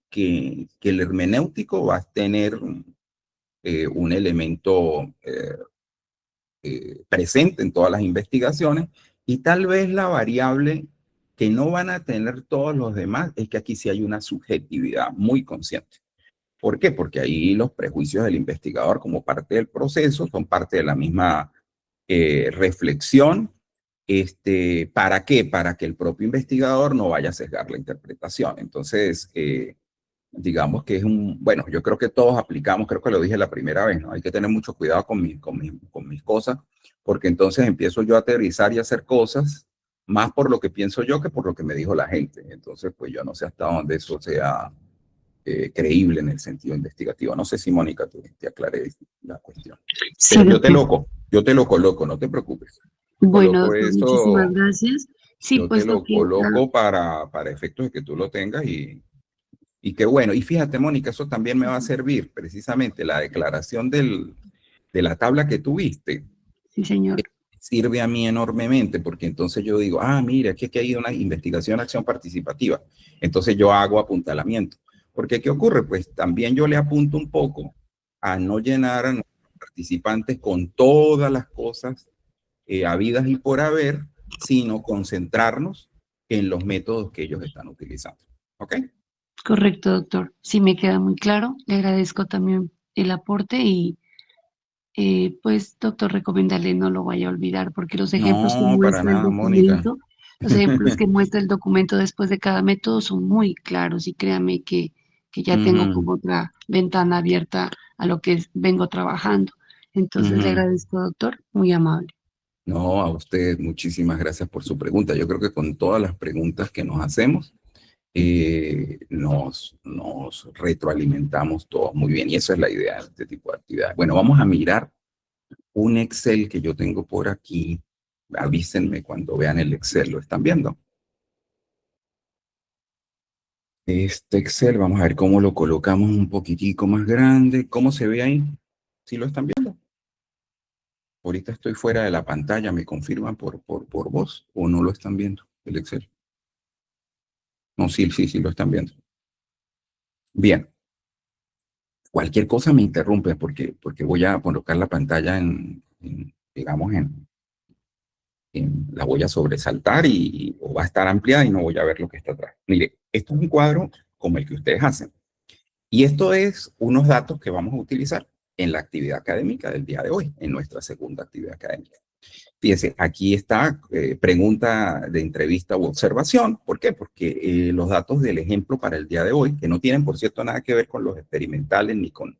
el hermenéutico va a tener un elemento presente en todas las investigaciones, y tal vez la variable que no van a tener todos los demás es que aquí sí hay una subjetividad muy consciente. ¿Por qué? Porque ahí los prejuicios del investigador como parte del proceso son parte de la misma reflexión. ¿Para qué? Para que el propio investigador no vaya a sesgar la interpretación. Entonces, digamos que es bueno, yo creo que todos aplicamos, creo que lo dije la primera vez, ¿no? Hay que tener mucho cuidado con mis cosas, porque entonces empiezo yo a aterrizar y a hacer cosas más por lo que pienso yo que por lo que me dijo la gente. Entonces, pues yo no sé hasta dónde eso sea creíble en el sentido investigativo. No sé si, Mónica, te aclaré la cuestión. Sí, pero yo te lo coloco, no te preocupes. Bueno, Coloco eso, muchísimas gracias. Sí, yo pues te lo coloco para efectos de que tú lo tengas y qué bueno. Y fíjate, Mónica, eso también me va a servir precisamente la declaración de la tabla que tuviste. Sí, señor. Sirve a mí enormemente porque entonces yo digo, mira, aquí hay una investigación, acción participativa. Entonces yo hago apuntalamiento. Porque ¿qué ocurre? Pues también yo le apunto un poco a no llenar a nuestros participantes con todas las cosas habidas y por haber, sino concentrarnos en los métodos que ellos están utilizando. ¿Ok? Correcto, doctor. Sí, me queda muy claro. Le agradezco también el aporte y pues, doctor, recomendarle no lo vaya a olvidar porque los ejemplos que No, para muestra el nada, Mónica. documento, los ejemplos que muestra el documento después de cada método son muy claros y créame que ya tengo como otra ventana abierta a lo que vengo trabajando. Entonces, le agradezco, doctor, muy amable. No, a usted muchísimas gracias por su pregunta. Yo creo que con todas las preguntas que nos hacemos, nos retroalimentamos todos muy bien y eso es la idea de este tipo de actividades. Bueno, vamos a mirar un Excel que yo tengo por aquí. Avísenme cuando vean el Excel. ¿Lo están viendo? Este Excel, vamos a ver cómo lo colocamos un poquitico más grande. ¿Cómo se ve ahí? ¿Sí lo están viendo? Ahorita estoy fuera de la pantalla. ¿Me confirman por voz o no lo están viendo el Excel? No, sí lo están viendo. Bien. Cualquier cosa me interrumpe porque voy a colocar la pantalla digamos, la voy a sobresaltar o va a estar ampliada y no voy a ver lo que está atrás. Mire, esto es un cuadro como el que ustedes hacen. Y esto es unos datos que vamos a utilizar en la actividad académica del día de hoy, en nuestra segunda actividad académica. Fíjense, aquí está pregunta de entrevista u observación. ¿Por qué? Porque los datos del ejemplo para el día de hoy, que no tienen, por cierto, nada que ver con los experimentales ni con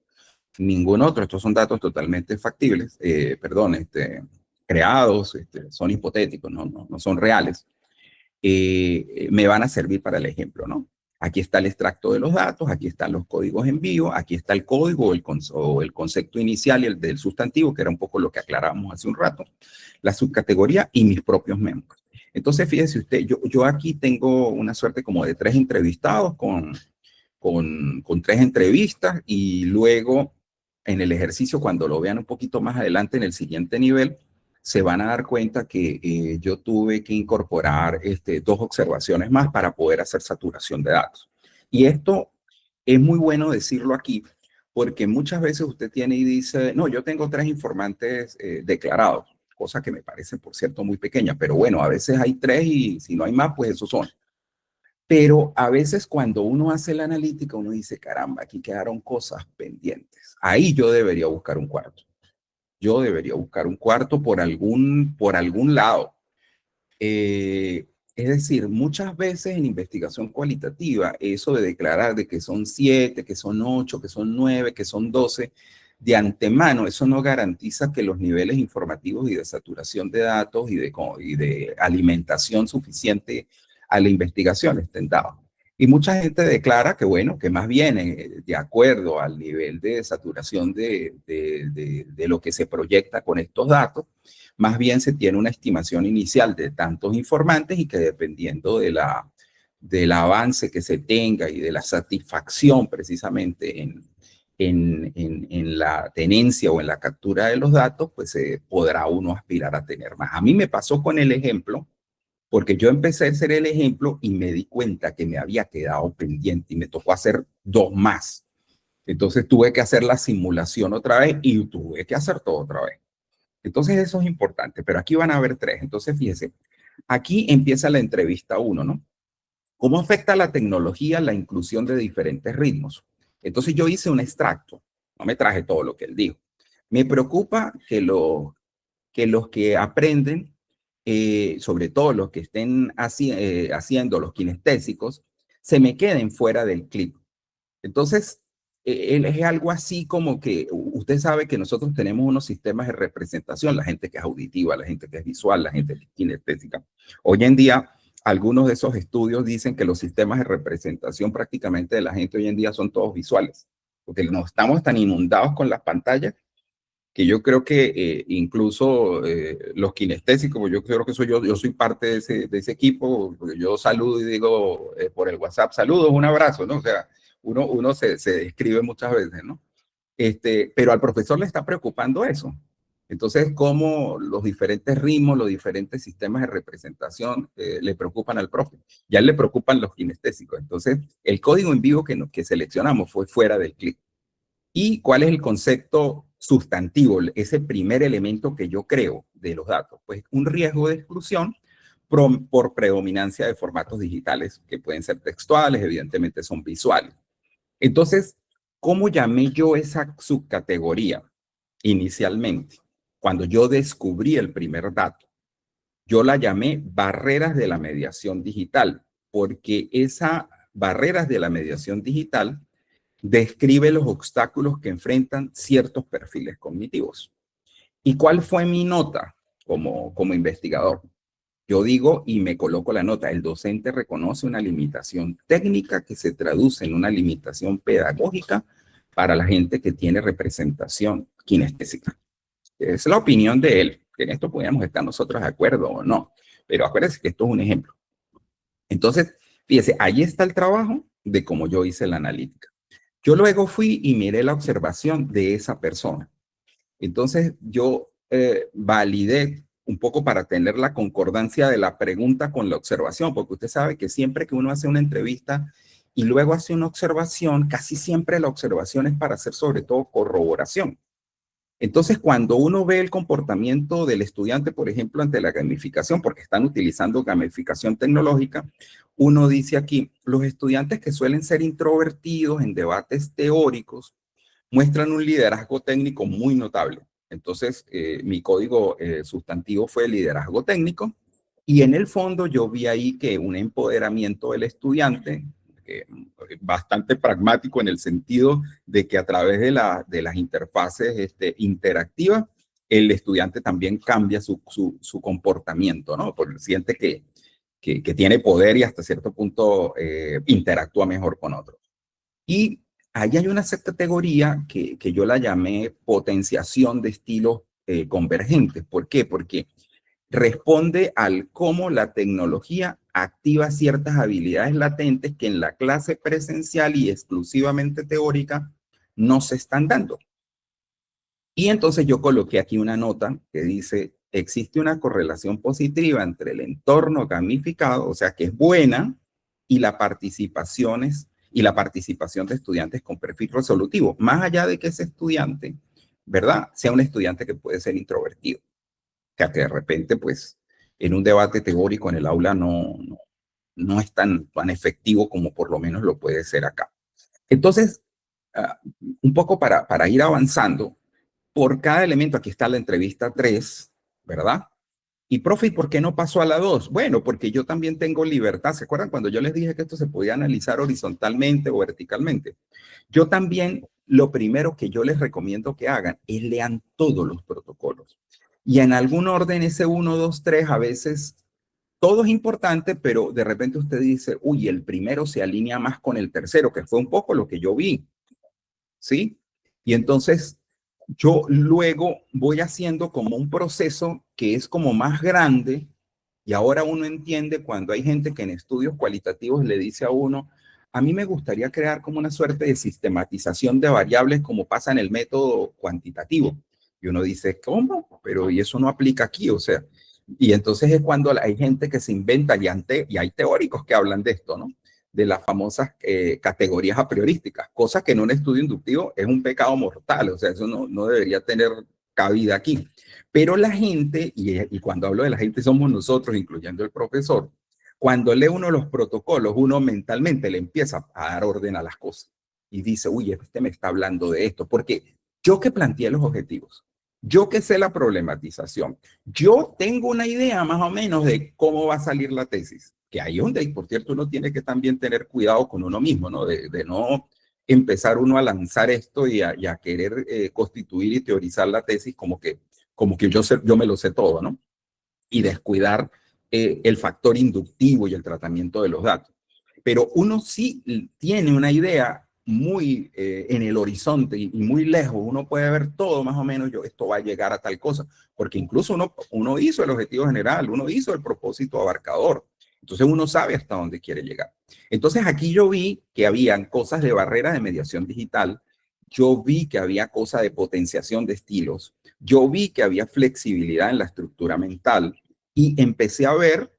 ningún otro, estos son datos totalmente factibles, creados, son hipotéticos, no son reales, me van a servir para el ejemplo, ¿no? Aquí está el extracto de los datos, aquí están los códigos en vivo, aquí está el código o el concepto inicial y el del sustantivo, que era un poco lo que aclarábamos hace un rato, la subcategoría y mis propios membros. Entonces, fíjese usted, yo aquí tengo una suerte como de 3 entrevistados con 3 entrevistas y luego en el ejercicio, cuando lo vean un poquito más adelante en el siguiente nivel, se van a dar cuenta que yo tuve que incorporar 2 observaciones más para poder hacer saturación de datos. Y esto es muy bueno decirlo aquí, porque muchas veces usted tiene y dice, no, yo tengo 3 informantes declarados, cosa que me parece, por cierto, muy pequeña, pero bueno, a veces hay 3 y si no hay más, pues esos son. Pero a veces cuando uno hace la analítica, uno dice, caramba, aquí quedaron cosas pendientes. Ahí yo debería buscar un cuarto. Yo debería buscar un cuarto por algún lado. Es decir, muchas veces en investigación cualitativa, eso de declarar de que son 7, que son 8, que son 9, que son 12, de antemano, eso no garantiza que los niveles informativos y de saturación de datos y de alimentación suficiente a la investigación estén dados. Y mucha gente declara que, bueno, que más bien de acuerdo al nivel de saturación de lo que se proyecta con estos datos, más bien se tiene una estimación inicial de tantos informantes y que dependiendo del avance que se tenga y de la satisfacción precisamente en la tenencia o en la captura de los datos, pues podrá uno aspirar a tener más. A mí me pasó con el ejemplo, porque yo empecé a hacer el ejemplo y me di cuenta que me había quedado pendiente y me tocó hacer 2 más. Entonces tuve que hacer la simulación otra vez y tuve que hacer todo otra vez. Entonces eso es importante, pero aquí van a haber 3. Entonces fíjense, aquí empieza la entrevista 1, ¿no? ¿Cómo afecta la tecnología la inclusión de diferentes ritmos? Entonces yo hice un extracto, no me traje todo lo que él dijo. Me preocupa que los que aprenden, sobre todo los que estén haciendo los kinestésicos, se me queden fuera del clip. Entonces, es algo así como que usted sabe que nosotros tenemos unos sistemas de representación, la gente que es auditiva, la gente que es visual, la gente que es kinestésica. Hoy en día, algunos de esos estudios dicen que los sistemas de representación prácticamente de la gente hoy en día son todos visuales, porque no estamos tan inundados con las pantallas que yo creo que incluso los kinestésicos, yo creo que yo soy parte de ese equipo, porque yo saludo y digo por el WhatsApp, saludos, un abrazo, ¿no? O sea, uno se describe muchas veces, ¿no? Pero al profesor le está preocupando eso. Entonces, cómo los diferentes ritmos, los diferentes sistemas de representación le preocupan al profe. Ya le preocupan los kinestésicos. Entonces, el código en vivo que seleccionamos fue fuera del clip. ¿Y cuál es el concepto sustantivo, ese primer elemento que yo creo de los datos? Pues un riesgo de exclusión por predominancia de formatos digitales, que pueden ser textuales, evidentemente son visuales. Entonces, ¿cómo llamé yo esa subcategoría inicialmente? Cuando yo descubrí el primer dato, yo la llamé barreras de la mediación digital, porque esas barreras de la mediación digital describe los obstáculos que enfrentan ciertos perfiles cognitivos. ¿Y cuál fue mi nota como investigador? Yo digo y me coloco la nota, el docente reconoce una limitación técnica que se traduce en una limitación pedagógica para la gente que tiene representación kinestésica. Es la opinión de él, que en esto podríamos estar nosotros de acuerdo o no, pero acuérdense que esto es un ejemplo. Entonces, fíjese, ahí está el trabajo de cómo yo hice la analítica. Yo luego fui y miré la observación de esa persona. Entonces, yo validé un poco para tener la concordancia de la pregunta con la observación, porque usted sabe que siempre que uno hace una entrevista y luego hace una observación, casi siempre la observación es para hacer sobre todo corroboración. Entonces, cuando uno ve el comportamiento del estudiante, por ejemplo, ante la gamificación, porque están utilizando gamificación tecnológica, uno dice aquí, los estudiantes que suelen ser introvertidos en debates teóricos muestran un liderazgo técnico muy notable. Entonces, mi código sustantivo fue liderazgo técnico, y en el fondo yo vi ahí que un empoderamiento del estudiante, bastante pragmático en el sentido de que a través de las interfaces interactivas, el estudiante también cambia su comportamiento, ¿no? Porque siente que tiene poder y hasta cierto punto interactúa mejor con otros. Y ahí hay una categoría que yo la llamé potenciación de estilos convergentes. ¿Por qué? Porque responde al cómo la tecnología activa ciertas habilidades latentes que en la clase presencial y exclusivamente teórica no se están dando. Y entonces yo coloqué aquí una nota que dice, existe una correlación positiva entre el entorno gamificado, o sea que es buena, y la participación de estudiantes con perfil resolutivo, más allá de que ese estudiante, ¿verdad?, sea un estudiante que puede ser introvertido. Que de repente, pues, en un debate teórico en el aula no es tan efectivo como por lo menos lo puede ser acá. Entonces, un poco para ir avanzando, por cada elemento, aquí está la entrevista 3, ¿verdad? Y, profe, ¿por qué no pasó a la 2? Bueno, porque yo también tengo libertad. ¿Se acuerdan cuando yo les dije que esto se podía analizar horizontalmente o verticalmente? Yo también, lo primero que yo les recomiendo que hagan es lean todos los protocolos. Y en algún orden, ese 1, 2, 3, a veces todo es importante, pero de repente usted dice, uy, el primero se alinea más con el tercero, que fue un poco lo que yo vi, ¿sí? Y entonces yo luego voy haciendo como un proceso que es como más grande, y ahora uno entiende cuando hay gente que en estudios cualitativos le dice a uno, a mí me gustaría crear como una suerte de sistematización de variables como pasa en el método cuantitativo. Y uno dice, ¿cómo? Pero y eso no aplica aquí, o sea. Y entonces es cuando hay gente que se inventa, y hay teóricos que hablan de esto, ¿no? De las famosas categorías a priorísticas, cosa que en un estudio inductivo es un pecado mortal, o sea, eso no debería tener cabida aquí. Pero la gente, y cuando hablo de la gente somos nosotros, incluyendo el profesor, cuando lee uno los protocolos, uno mentalmente le empieza a dar orden a las cosas y dice, uy, este me está hablando de esto, porque yo que planteé los objetivos, yo que sé la problematización, yo tengo una idea más o menos de cómo va a salir la tesis, que ahí es donde, por cierto, uno tiene que también tener cuidado con uno mismo, ¿no? De no empezar uno a lanzar esto y a querer constituir y teorizar la tesis como que yo me lo sé todo, ¿no? Y descuidar el factor inductivo y el tratamiento de los datos. Pero uno sí tiene una idea muy en el horizonte y muy lejos, uno puede ver todo más o menos, esto va a llegar a tal cosa, porque incluso uno hizo el objetivo general, uno hizo el propósito abarcador, entonces uno sabe hasta dónde quiere llegar. Entonces aquí yo vi que habían cosas de barreras de mediación digital, yo vi que había cosas de potenciación de estilos, yo vi que había flexibilidad en la estructura mental y empecé a ver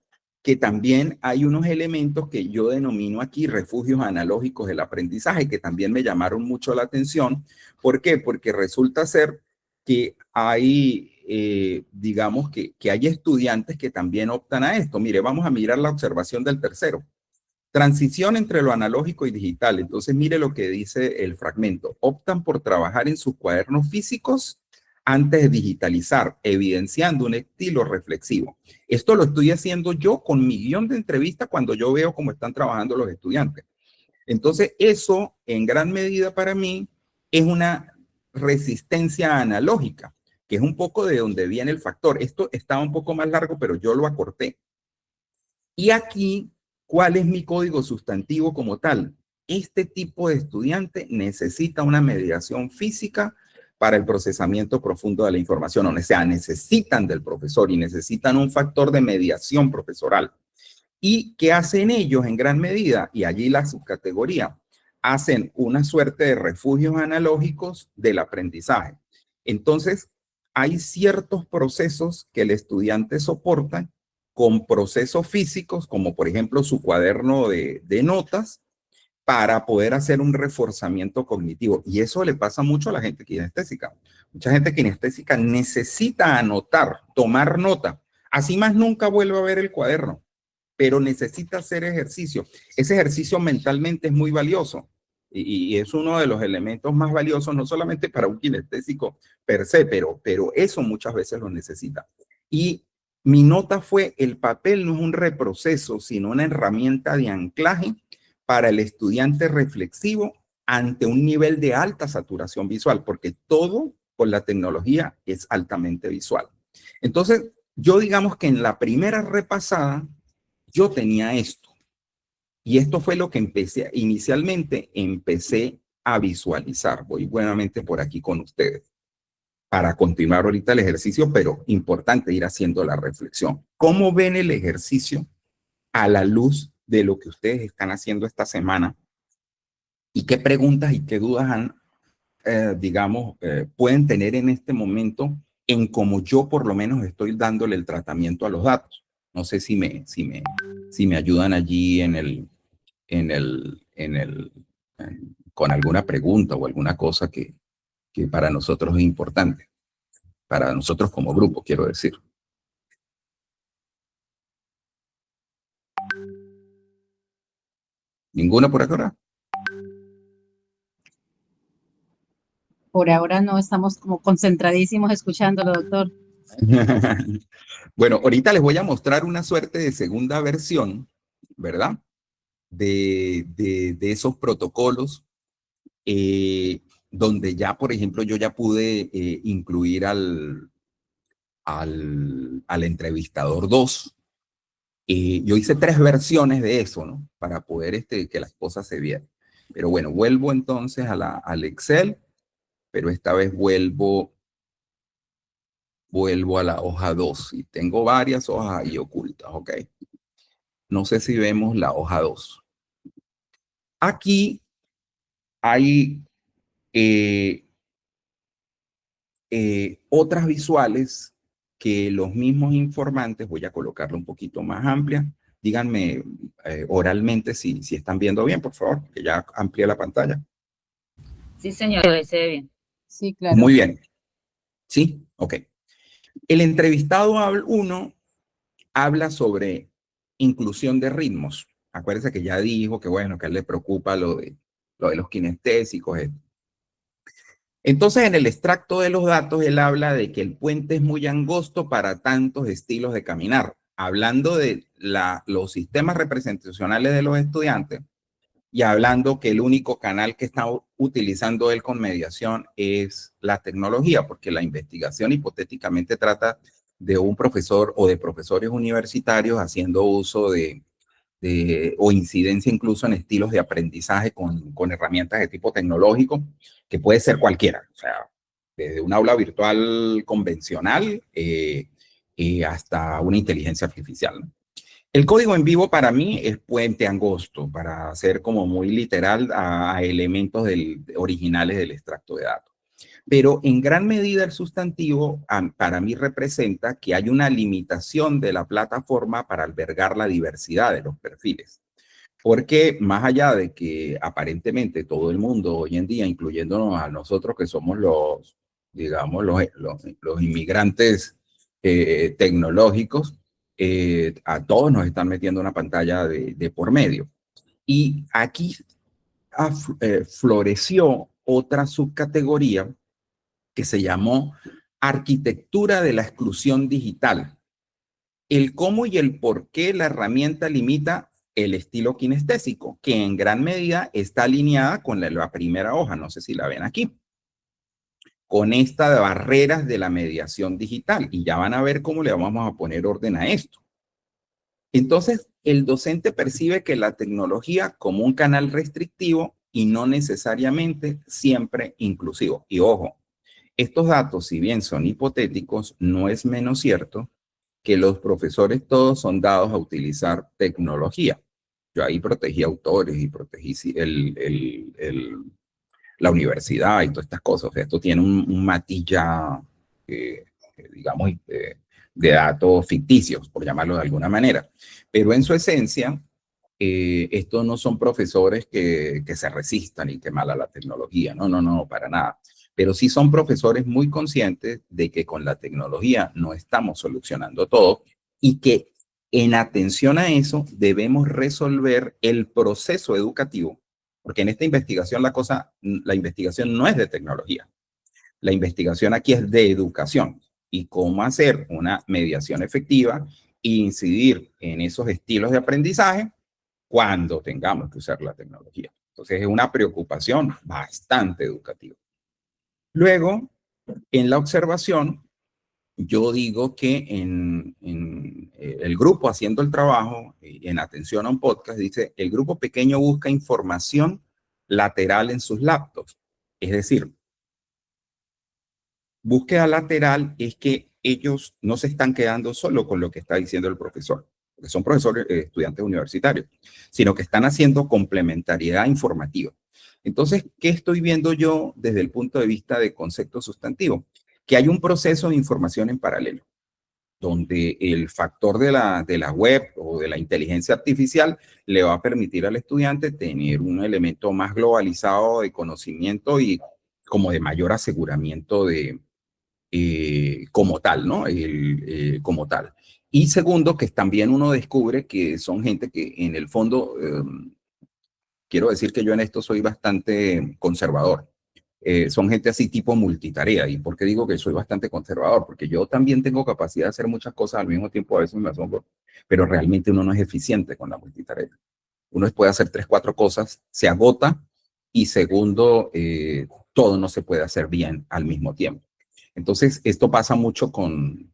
que también hay unos elementos que yo denomino aquí refugios analógicos del aprendizaje, que también me llamaron mucho la atención. ¿Por qué? Porque resulta ser que hay, digamos que hay estudiantes que también optan a esto. Mire, vamos a mirar la observación del tercero. Transición entre lo analógico y digital. Entonces, mire lo que dice el fragmento. Optan por trabajar en sus cuadernos físicos antes de digitalizar, evidenciando un estilo reflexivo. Esto lo estoy haciendo yo con mi guión de entrevista cuando yo veo cómo están trabajando los estudiantes. Entonces, eso en gran medida para mí es una resistencia analógica, que es un poco de donde viene el factor. Esto estaba un poco más largo, pero yo lo acorté. Y aquí, ¿cuál es mi código sustantivo como tal? Este tipo de estudiante necesita una mediación física para el procesamiento profundo de la información. O sea, necesitan del profesor y necesitan un factor de mediación profesoral. ¿Y qué hacen ellos en gran medida? Y allí la subcategoría. Hacen una suerte de refugios analógicos del aprendizaje. Entonces, hay ciertos procesos que el estudiante soporta con procesos físicos, como por ejemplo su cuaderno de notas, para poder hacer un reforzamiento cognitivo. Y eso le pasa mucho a la gente kinestésica. Mucha gente kinestésica necesita anotar, tomar nota. Así más nunca vuelve a ver el cuaderno, pero necesita hacer ejercicio. Ese ejercicio mentalmente es muy valioso y es uno de los elementos más valiosos, no solamente para un kinestésico per se, pero eso muchas veces lo necesita. Y mi nota fue: el papel no es un reproceso, sino una herramienta de anclaje para el estudiante reflexivo ante un nivel de alta saturación visual, porque todo con la tecnología es altamente visual. Entonces, yo digamos que en la primera repasada, yo tenía esto. Y esto fue lo que inicialmente empecé a visualizar. Voy buenamente por aquí con ustedes para continuar ahorita el ejercicio, pero importante ir haciendo la reflexión. ¿Cómo ven el ejercicio a la luz de lo que ustedes están haciendo esta semana? ¿Y qué preguntas y qué dudas pueden tener en este momento en cómo yo por lo menos estoy dándole el tratamiento a los datos? No sé si me ayudan allí con alguna pregunta o alguna cosa que para nosotros es importante. Para nosotros como grupo, quiero decir. ¿Ninguno por acá? Por ahora no, estamos como concentradísimos escuchándolo, doctor. Bueno, ahorita les voy a mostrar una suerte de segunda versión, ¿verdad? De esos protocolos, donde ya, por ejemplo, yo ya pude incluir al entrevistador 2. Yo hice 3 versiones de eso, ¿no? Para poder que las cosas se vieran. Pero bueno, vuelvo entonces al Excel, pero esta vez vuelvo a la hoja 2 y tengo varias hojas ahí ocultas, ¿ok? No sé si vemos la hoja 2. Aquí hay otras visuales que los mismos informantes, voy a colocarla un poquito más amplia. Díganme oralmente si están viendo bien, por favor, que ya amplié la pantalla. Sí, señor, se ve bien. Sí, claro. Muy bien. ¿Sí? Ok. El entrevistado 1 habla sobre inclusión de ritmos. Acuérdense que ya dijo que, bueno, que a él le preocupa lo de los kinestésicos. Entonces, en el extracto de los datos, él habla de que el puente es muy angosto para tantos estilos de caminar, hablando de los sistemas representacionales de los estudiantes y hablando que el único canal que está utilizando él con mediación es la tecnología, porque la investigación hipotéticamente trata de un profesor o de profesores universitarios haciendo uso o incidencia incluso en estilos de aprendizaje con herramientas de tipo tecnológico, que puede ser cualquiera, o sea, desde un aula virtual convencional hasta una inteligencia artificial, ¿no? El código en vivo para mí es puente angosto, para ser como muy literal a elementos originales del extracto de datos. Pero en gran medida el sustantivo para mí representa que hay una limitación de la plataforma para albergar la diversidad de los perfiles. Porque más allá de que aparentemente todo el mundo hoy en día, incluyéndonos a nosotros que somos los inmigrantes tecnológicos, a todos nos están metiendo una pantalla de por medio. Y aquí floreció otra subcategoría que se llamó arquitectura de la exclusión digital. El cómo y el por qué la herramienta limita el estilo kinestésico, que en gran medida está alineada con la primera hoja, no sé si la ven aquí, con esta de barreras de la mediación digital, y ya van a ver cómo le vamos a poner orden a esto. Entonces, el docente percibe que la tecnología como un canal restrictivo y no necesariamente siempre inclusivo. Y ojo, estos datos, si bien son hipotéticos, no es menos cierto que los profesores todos son dados a utilizar tecnología. Yo ahí protegí autores y protegí la universidad y todas estas cosas. O sea, esto tiene un matiz ya, digamos, de datos ficticios, por llamarlo de alguna manera. Pero en su esencia, estos no son profesores que se resistan y que mala la tecnología. No, no, no, para nada. Pero sí son profesores muy conscientes de que con la tecnología no estamos solucionando todo y que en atención a eso debemos resolver el proceso educativo, porque en esta investigación la investigación no es de tecnología. La investigación aquí es de educación y cómo hacer una mediación efectiva e incidir en esos estilos de aprendizaje cuando tengamos que usar la tecnología. Entonces es una preocupación bastante educativa. Luego, en la observación, yo digo que en el grupo haciendo el trabajo, en atención a un podcast, dice, el grupo pequeño busca información lateral en sus laptops. Es decir, búsqueda lateral es que ellos no se están quedando solo con lo que está diciendo el profesor, porque son profesores, estudiantes universitarios, sino que están haciendo complementariedad informativa. Entonces, ¿qué estoy viendo yo desde el punto de vista de concepto sustantivo? Que hay un proceso de información en paralelo, donde el factor de la web o de la inteligencia artificial le va a permitir al estudiante tener un elemento más globalizado de conocimiento y como de mayor aseguramiento como tal, ¿no? Como tal. Y segundo, que también uno descubre que son gente que en el fondo, quiero decir que yo en esto soy bastante conservador. Son gente así tipo multitarea. ¿Y por qué digo que soy bastante conservador? Porque yo también tengo capacidad de hacer muchas cosas al mismo tiempo, a veces me asombro, pero realmente uno no es eficiente con la multitarea. Uno puede hacer 3, 4 cosas, se agota, y segundo, todo no se puede hacer bien al mismo tiempo. Entonces, esto pasa mucho con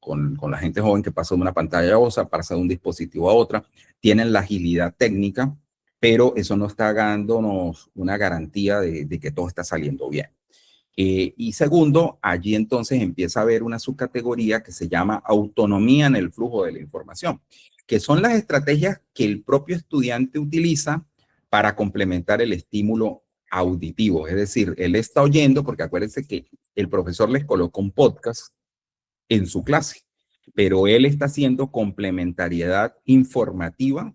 la gente joven que pasa de una pantalla a otra, pasa de un dispositivo a otra, tienen la agilidad técnica, pero eso no está dándonos una garantía de que todo está saliendo bien. Y segundo, allí entonces empieza a haber una subcategoría que se llama autonomía en el flujo de la información, que son las estrategias que el propio estudiante utiliza para complementar el estímulo auditivo. Es decir, él está oyendo, porque acuérdense que el profesor les colocó un podcast en su clase, pero él está haciendo complementariedad informativa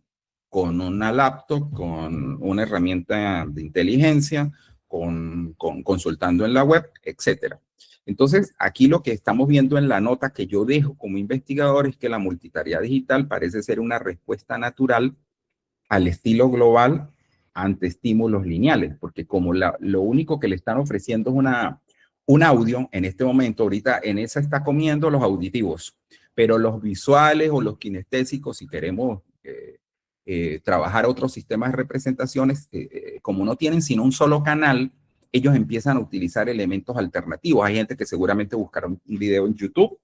con una laptop, con una herramienta de inteligencia, consultando en la web, etc. Entonces, aquí lo que estamos viendo en la nota que yo dejo como investigador es que la multitarea digital parece ser una respuesta natural al estilo global ante estímulos lineales, porque como lo único que le están ofreciendo es un audio en este momento, ahorita en esa está comiendo los auditivos, pero los visuales o los kinestésicos, si queremos trabajar otros sistemas de representaciones, como no tienen sino un solo canal, ellos empiezan a utilizar elementos alternativos. Hay gente que seguramente buscaron un video en YouTube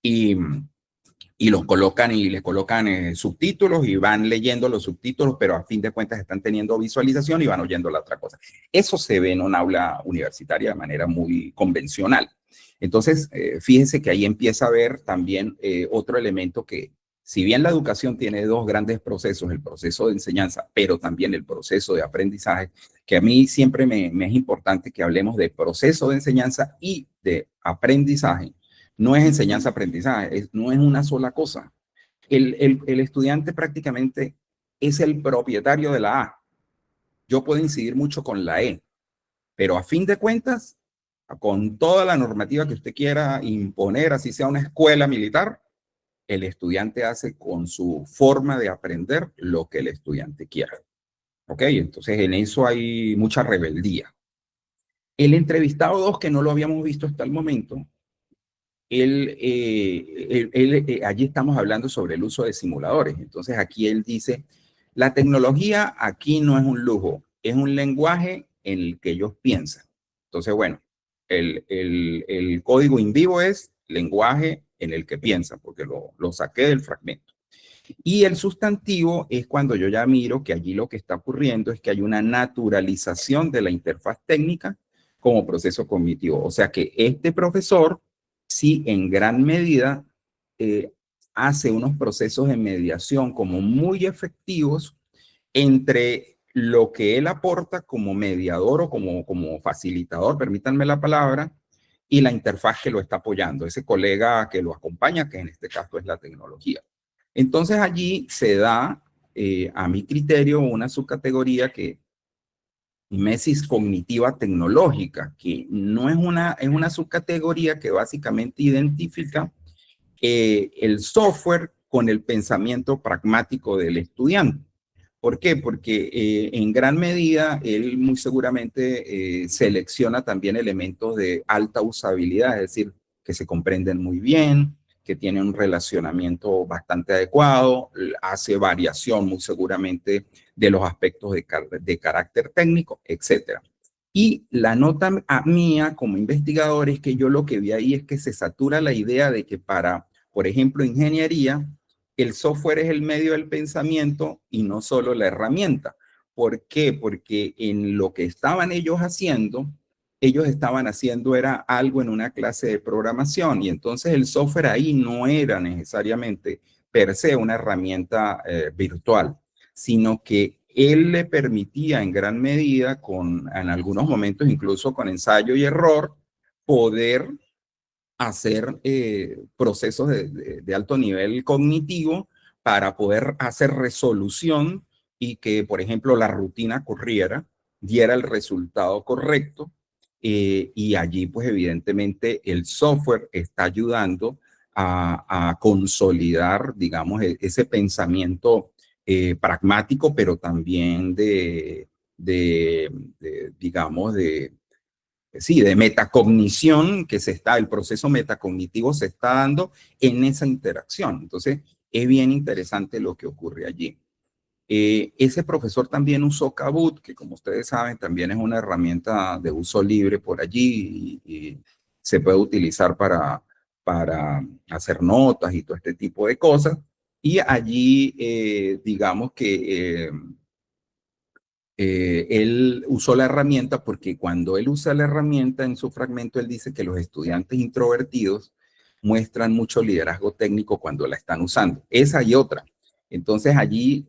y los colocan y le colocan subtítulos y van leyendo los subtítulos, pero a fin de cuentas están teniendo visualización y van oyendo la otra cosa. Eso se ve en un aula universitaria de manera muy convencional. Entonces, fíjense que ahí empieza a haber también otro elemento que, si bien la educación tiene 2 grandes procesos, el proceso de enseñanza, pero también el proceso de aprendizaje, que a mí siempre me es importante que hablemos de proceso de enseñanza y de aprendizaje. No es enseñanza-aprendizaje, no es una sola cosa. El estudiante prácticamente es el propietario de la A. Yo puedo incidir mucho con la E, pero a fin de cuentas, con toda la normativa que usted quiera imponer, así sea una escuela militar, el estudiante hace con su forma de aprender lo que el estudiante quiera. ¿Ok? Entonces, en eso hay mucha rebeldía. El entrevistado 2, que no lo habíamos visto hasta el momento, allí estamos hablando sobre el uso de simuladores. Entonces, aquí él dice, la tecnología aquí no es un lujo, es un lenguaje en el que ellos piensan. Entonces, bueno, el código in vivo es lenguaje en el que piensan, porque lo saqué del fragmento. Y el sustantivo es cuando yo ya miro que allí lo que está ocurriendo es que hay una naturalización de la interfaz técnica como proceso cognitivo. O sea que este profesor sí en gran medida hace unos procesos de mediación como muy efectivos entre lo que él aporta como mediador o como facilitador, permítanme la palabra, y la interfaz que lo está apoyando, ese colega que lo acompaña, que en este caso es la tecnología. Entonces allí se da, a mi criterio, una subcategoría que mimesis cognitiva tecnológica, que no es es una subcategoría que básicamente identifica el software con el pensamiento pragmático del estudiante. ¿Por qué? Porque en gran medida él muy seguramente selecciona también elementos de alta usabilidad, es decir, que se comprenden muy bien, que tienen un relacionamiento bastante adecuado, hace variación muy seguramente de los aspectos de carácter técnico, etc. Y la nota mía como investigador es que yo lo que vi ahí es que se satura la idea de que para, por ejemplo, ingeniería, el software es el medio del pensamiento y no solo la herramienta. ¿Por qué? Porque en lo que estaban ellos estaban haciendo era algo en una clase de programación y entonces el software ahí no era necesariamente per se una herramienta virtual, sino que él le permitía en gran medida, en algunos momentos incluso con ensayo y error, poder hacer procesos de alto nivel cognitivo para poder hacer resolución y que, por ejemplo, la rutina corriera, diera el resultado correcto. Y allí, pues evidentemente, el software está ayudando a consolidar, digamos, ese pensamiento pragmático, pero también digamos, sí, de metacognición el proceso metacognitivo se está dando en esa interacción. Entonces, es bien interesante lo que ocurre allí. Ese profesor también usó Kahoot, que como ustedes saben, también es una herramienta de uso libre por allí y se puede utilizar para hacer notas y todo este tipo de cosas. Y allí, digamos que él usó la herramienta porque cuando él usa la herramienta en su fragmento, él dice que los estudiantes introvertidos muestran mucho liderazgo técnico cuando la están usando. Esa y otra. Entonces allí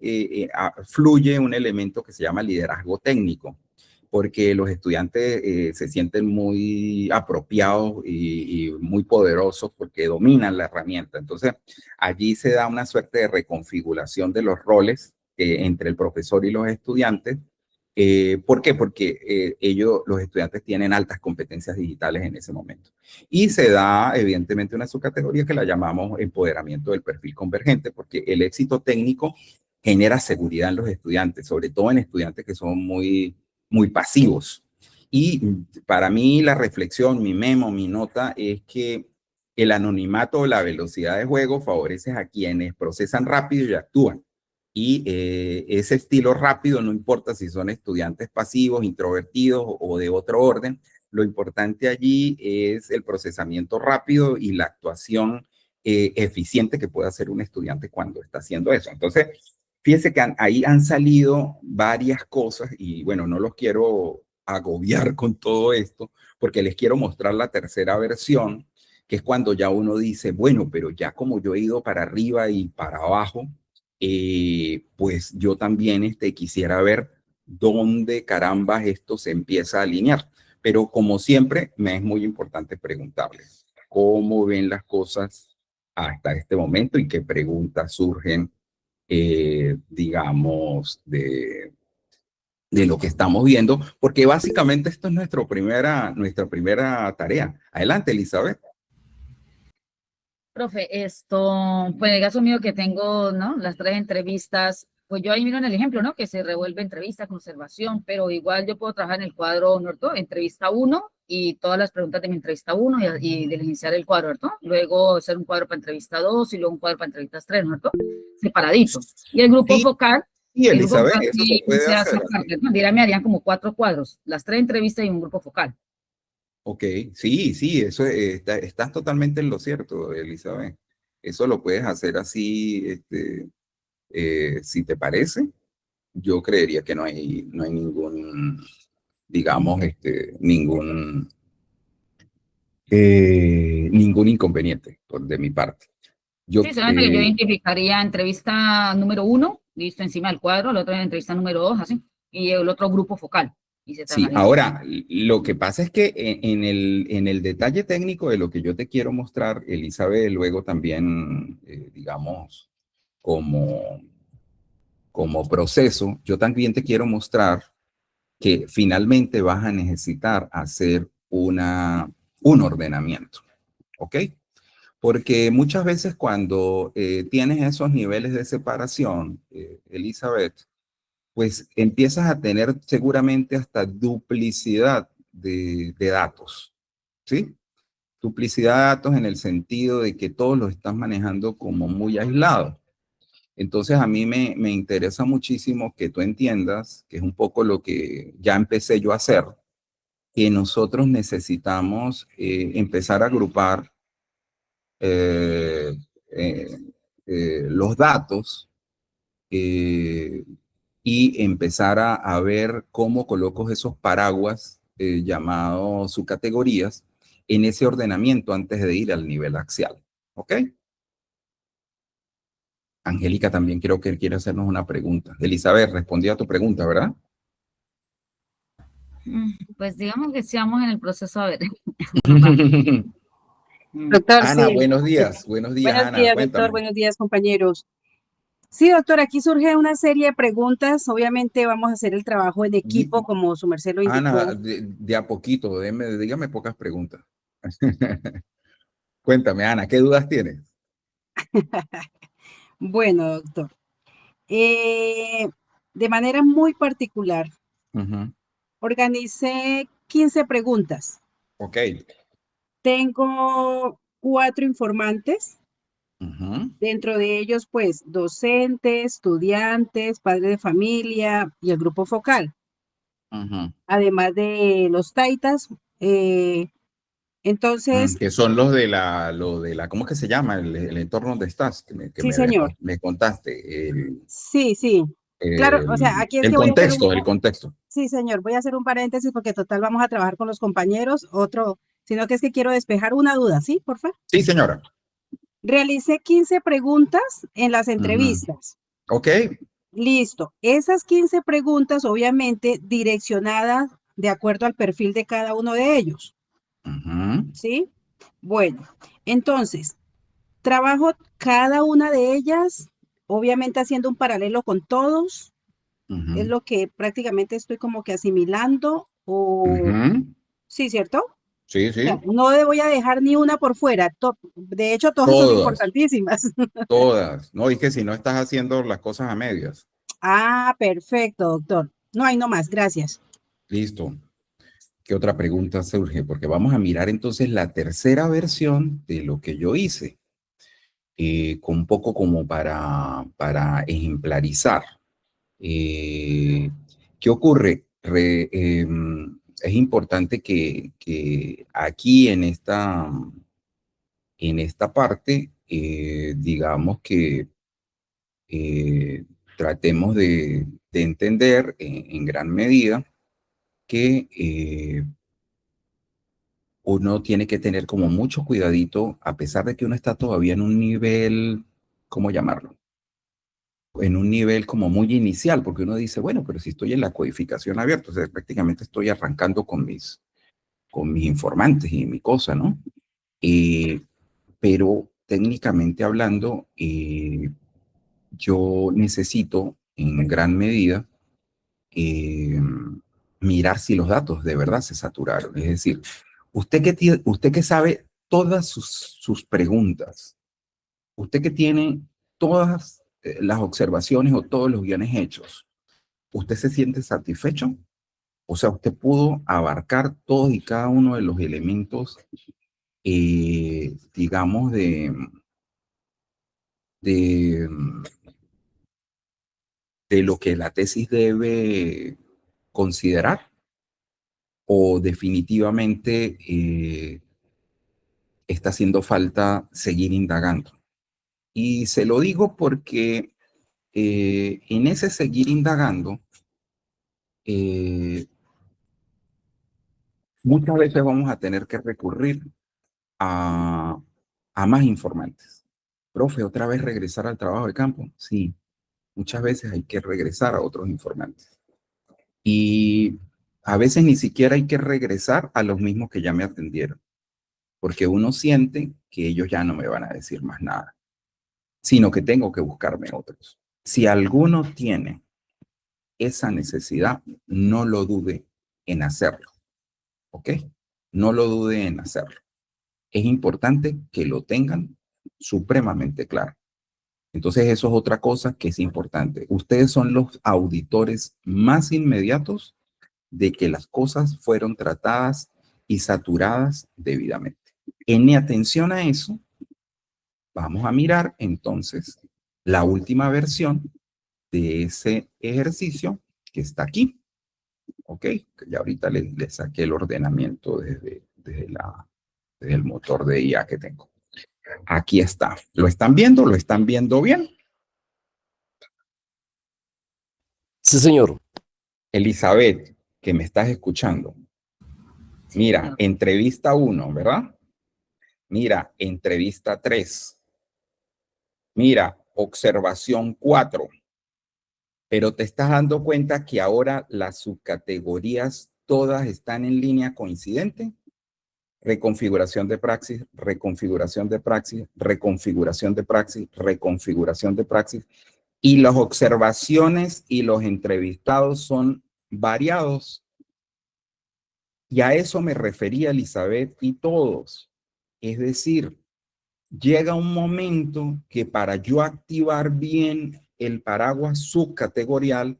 fluye un elemento que se llama liderazgo técnico, porque los estudiantes se sienten muy apropiados y muy poderosos porque dominan la herramienta. Entonces allí se da una suerte de reconfiguración de los roles entre el profesor y los estudiantes. ¿Por qué? Porque los estudiantes tienen altas competencias digitales en ese momento. Y se da, evidentemente, una subcategoría que la llamamos empoderamiento del perfil convergente, porque el éxito técnico genera seguridad en los estudiantes, sobre todo en estudiantes que son muy pasivos. Y para mí la reflexión, mi memo, mi nota es que el anonimato o la velocidad de juego favorece a quienes procesan rápido y actúan. Y ese estilo rápido, no importa si son estudiantes pasivos, introvertidos o de otro orden, lo importante allí es el procesamiento rápido y la actuación eficiente que puede hacer un estudiante cuando está haciendo eso. Entonces, fíjense que ahí han salido varias cosas y bueno, no los quiero agobiar con todo esto porque les quiero mostrar la tercera versión, que es cuando ya uno dice, bueno, pero ya como yo he ido para arriba y para abajo, pues yo también quisiera ver dónde caramba esto se empieza a alinear. Pero como siempre, me es muy importante preguntarles cómo ven las cosas hasta este momento y qué preguntas surgen, digamos, de lo que estamos viendo, porque básicamente esto es nuestra primera tarea. Adelante, Elizabeth. Profe, pues en el caso mío que tengo, ¿no? Las 3 entrevistas, pues yo ahí miro en el ejemplo, ¿no? Que se revuelve entrevista, conservación, pero igual yo puedo trabajar en el cuadro, ¿no? Entrevista 1 y todas las preguntas de mi entrevista 1 y diligenciar el cuadro, ¿no? Luego hacer un cuadro para entrevista 2 y luego un cuadro para entrevistas 3, ¿no? Separadito. Y el grupo focal. Sí, Elizabeth, eso se puede hacer. Dirá, me harían como 4 cuadros, las 3 entrevistas y un grupo focal. Ok, sí, eso estás totalmente en lo cierto, Elizabeth. Eso lo puedes hacer así, si te parece. Yo creería que no hay ningún digamos, ningún inconveniente de mi parte. Sí, solamente que yo identificaría entrevista número 1, listo, encima del cuadro, la otra entrevista número 2, así, y el otro grupo focal. Y se sí, trabajaría. ahora, lo que pasa es que en el detalle técnico de lo que yo te quiero mostrar, Elizabeth, luego también, digamos, como proceso, yo también te quiero mostrar que finalmente vas a necesitar hacer un ordenamiento, ¿ok? Porque muchas veces cuando tienes esos niveles de separación, Elizabeth, pues empiezas a tener seguramente hasta duplicidad de datos, ¿sí? Duplicidad de datos en el sentido de que todos los estás manejando como muy aislados. Entonces a mí me interesa muchísimo que tú entiendas, que es un poco lo que ya empecé yo a hacer, que nosotros necesitamos empezar a agrupar eh, eh, los datos y empezar a ver cómo coloco esos paraguas llamados subcategorías en ese ordenamiento antes de ir al nivel axial. ¿Ok? Angélica también creo que quiere hacernos una pregunta. Elizabeth, respondí a tu pregunta, ¿verdad? Pues digamos que estamos en el proceso, a ver. Doctor, Ana, sí. buenos días. Buenos días, Buenos Ana. días, Cuéntame. doctor. Buenos días, compañeros. Sí, doctor, aquí surge una serie de preguntas. Obviamente vamos a hacer el trabajo en equipo, como su merced lo indicó. Ana, de a poquito, dígame pocas preguntas. Cuéntame, Ana, ¿qué dudas tienes? Bueno, doctor. De manera muy particular, organicé 15 preguntas. Ok. Tengo 4 informantes. Dentro de ellos, pues, docentes, estudiantes, padres de familia y el grupo focal. Además de los taitas. Entonces, que son los de ¿cómo es que se llama? El entorno donde estás, que sí, señor. me contaste. Sí, sí. Claro, o sea, aquí es que voy a hacer el contexto. Sí, señor, voy a hacer un paréntesis porque total vamos a trabajar con los compañeros, sino que es que quiero despejar una duda, ¿sí? Por favor. Sí, señora. Realicé 15 preguntas en las entrevistas. Ok. Listo. Esas 15 preguntas, obviamente, direccionadas de acuerdo al perfil de cada uno de ellos. ¿Sí? Bueno, entonces, trabajo cada una de ellas, obviamente haciendo un paralelo con todos. Es lo que prácticamente estoy como que asimilando Sí, ¿cierto? Sí, sí. O sea, no voy a dejar ni una por fuera. De hecho, todas son importantísimas. Todas. No, es que si no estás haciendo las cosas a medias. Ah, perfecto, doctor. No hay no más, gracias. Listo. ¿Qué otra pregunta surge? Porque vamos a mirar entonces la tercera versión de lo que yo hice, con un poco como para ejemplarizar. ¿Qué ocurre? Es importante que aquí en esta parte, digamos que tratemos de entender en gran medida que uno tiene que tener como mucho cuidadito, a pesar de que uno está todavía en un nivel, ¿cómo llamarlo? En un nivel como muy inicial, porque uno dice, bueno, pero si estoy en la codificación abierta, o sea, prácticamente estoy arrancando con mis informantes y mi cosa, ¿no? Pero técnicamente hablando, yo necesito en gran medida mirar si los datos de verdad se saturaron. Es decir, usted que sabe todas sus preguntas, usted que tiene todas las observaciones o todos los guiones hechos, ¿usted se siente satisfecho? O sea, usted pudo abarcar todos y cada uno de los elementos, digamos, de lo que la tesis debe considerar, o definitivamente está haciendo falta seguir indagando. Y se lo digo porque en ese seguir indagando, muchas veces vamos a tener que recurrir a más informantes. Profe, ¿otra vez regresar al trabajo de campo? Sí, muchas veces hay que regresar a otros informantes. Y a veces ni siquiera hay que regresar a los mismos que ya me atendieron, porque uno siente que ellos ya no me van a decir más nada, sino que tengo que buscarme otros. Si alguno tiene esa necesidad, no lo dude en hacerlo, ¿ok? No lo dude en hacerlo. Es importante que lo tengan supremamente claro. Entonces, eso es otra cosa que es importante. Ustedes son los auditores más inmediatos de que las cosas fueron tratadas y saturadas debidamente. En atención a eso, vamos a mirar entonces la última versión de ese ejercicio que está aquí. ¿Ok? Ya ahorita le saqué el ordenamiento desde el motor de IA que tengo. Aquí está. ¿Lo están viendo? ¿Lo están viendo bien? Sí, señor. Elizabeth, que me estás escuchando. Mira, entrevista 1, ¿verdad? Mira, entrevista 3. Mira, observación 4. Pero te estás dando cuenta que ahora las subcategorías todas están en línea coincidente. Reconfiguración de praxis, reconfiguración de praxis, reconfiguración de praxis, reconfiguración de praxis. Y las observaciones y los entrevistados son variados. Y a eso me refería Elizabeth y todos. Es decir, llega un momento que para yo activar bien el paraguas subcategorial,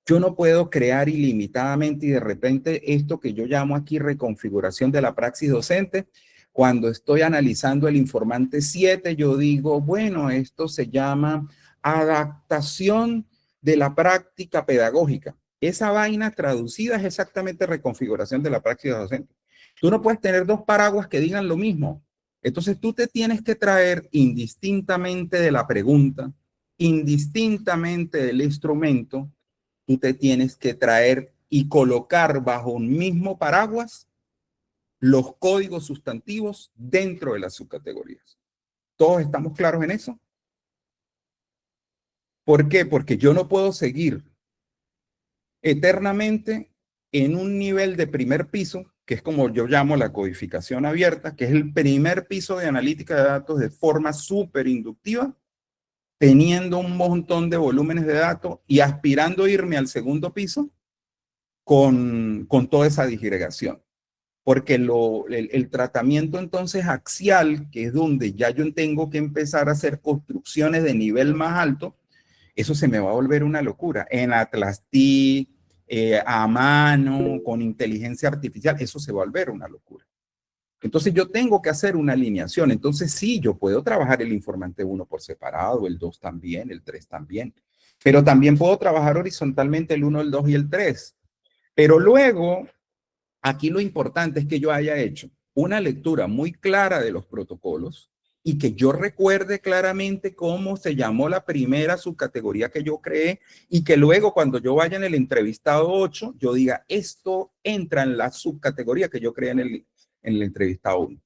yo no puedo crear ilimitadamente y de repente esto que yo llamo aquí reconfiguración de la praxis docente, cuando estoy analizando el informante 7, yo digo, bueno, esto se llama adaptación de la práctica pedagógica. Esa vaina traducida es exactamente reconfiguración de la praxis docente. Tú no puedes tener dos paraguas que digan lo mismo. Entonces tú te tienes que traer indistintamente de la pregunta, indistintamente del instrumento, tú te tienes que traer y colocar bajo un mismo paraguas los códigos sustantivos dentro de las subcategorías. ¿Todos estamos claros en eso? ¿Por qué? Porque yo no puedo seguir eternamente en un nivel de primer piso, que es como yo llamo la codificación abierta, que es el primer piso de analítica de datos de forma súper inductiva, teniendo un montón de volúmenes de datos y aspirando a irme al segundo piso con toda esa disgregación. Porque el tratamiento entonces axial, que es donde ya yo tengo que empezar a hacer construcciones de nivel más alto, eso se me va a volver una locura. En Atlas-T, a mano, con inteligencia artificial, eso se va a volver una locura. Entonces yo tengo que hacer una alineación. Entonces sí, yo puedo trabajar el informante 1 por separado, el 2 también, el 3 también. Pero también puedo trabajar horizontalmente el 1, el 2 y el 3. Pero luego, aquí lo importante es que yo haya hecho una lectura muy clara de los protocolos y que yo recuerde claramente cómo se llamó la primera subcategoría que yo creé y que luego cuando yo vaya en el entrevistado 8, yo diga, esto entra en la subcategoría que yo creé en el entrevistado 1.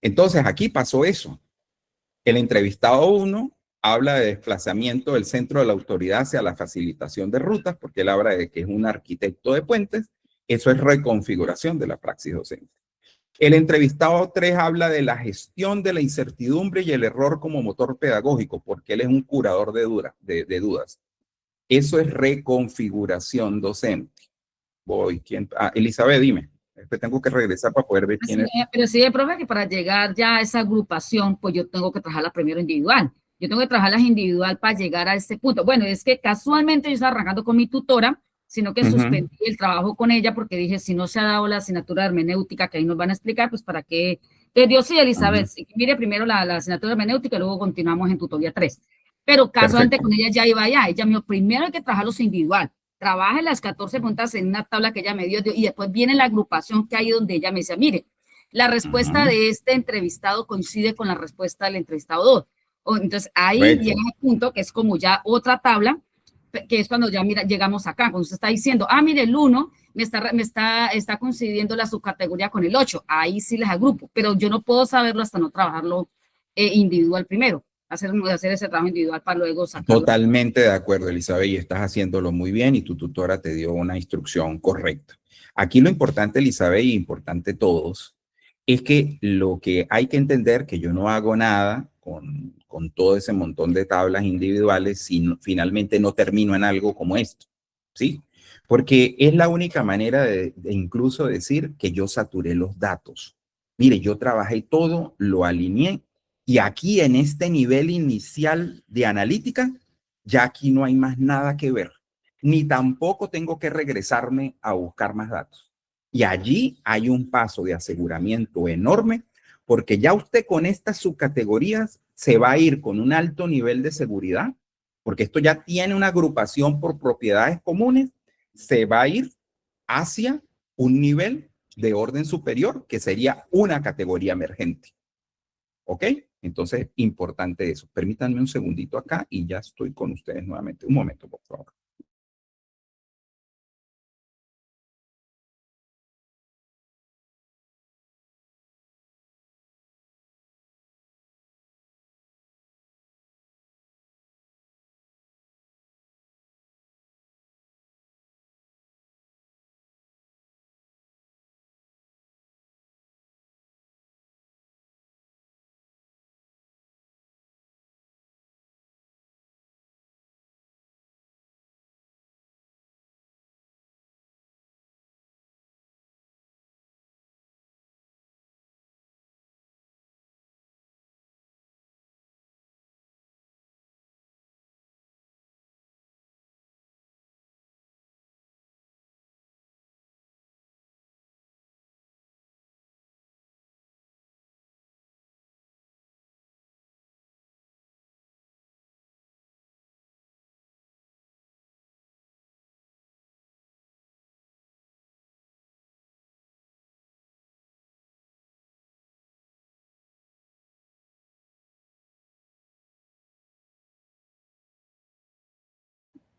Entonces, aquí pasó eso. El entrevistado 1 habla de desplazamiento del centro de la autoridad hacia la facilitación de rutas, porque él habla de que es un arquitecto de puentes. Eso es reconfiguración de la praxis docente. El entrevistado 3 habla de la gestión de la incertidumbre y el error como motor pedagógico, porque él es un curador de dudas. Eso es reconfiguración docente. Voy. Elizabeth, dime. Tengo que regresar para poder ver quién es. Pero sí, profe, que para llegar ya a esa agrupación, pues yo tengo que trabajarla primero individual. Yo tengo que trabajarlas individual para llegar a ese punto. Bueno, es que casualmente yo estaba arrancando con mi tutora, sino que suspendí el trabajo con ella porque dije, si no se ha dado la asignatura de hermenéutica, que ahí nos van a explicar, pues para qué. Entonces, Dios sí, Elizabeth, mire primero la asignatura de hermenéutica y luego continuamos en tutoría 3. Pero casualmente con ella ya iba allá. Ella me dijo, primero hay que trabajarlos individual. Trabaja las 14 preguntas en una tabla que ella me dio y después viene la agrupación que hay donde ella me decía, mire, la respuesta de este entrevistado coincide con la respuesta del entrevistado 2. Entonces ahí llega el punto que es como ya otra tabla, que es cuando ya mira, llegamos acá, cuando usted está diciendo, mire, el 1 está coincidiendo la subcategoría con el 8, ahí sí les agrupo, pero yo no puedo saberlo hasta no trabajarlo individual primero, hacer ese trabajo individual para luego sacarlo. Totalmente de acuerdo, Elizabeth, y estás haciéndolo muy bien y tu tutora te dio una instrucción correcta. Aquí lo importante, Elizabeth, y importante todos, es que lo que hay que entender que yo no hago nada con todo ese montón de tablas individuales si finalmente no termino en algo como esto, ¿sí? Porque es la única manera de incluso decir que yo saturé los datos. Mire, yo trabajé todo, lo alineé y aquí en este nivel inicial de analítica, ya aquí no hay más nada que ver, ni tampoco tengo que regresarme a buscar más datos. Y allí hay un paso de aseguramiento enorme, porque ya usted con estas subcategorías se va a ir con un alto nivel de seguridad, porque esto ya tiene una agrupación por propiedades comunes, se va a ir hacia un nivel de orden superior, que sería una categoría emergente. ¿Ok? Entonces, importante eso. Permítanme un segundito acá y ya estoy con ustedes nuevamente. Un momento, por favor.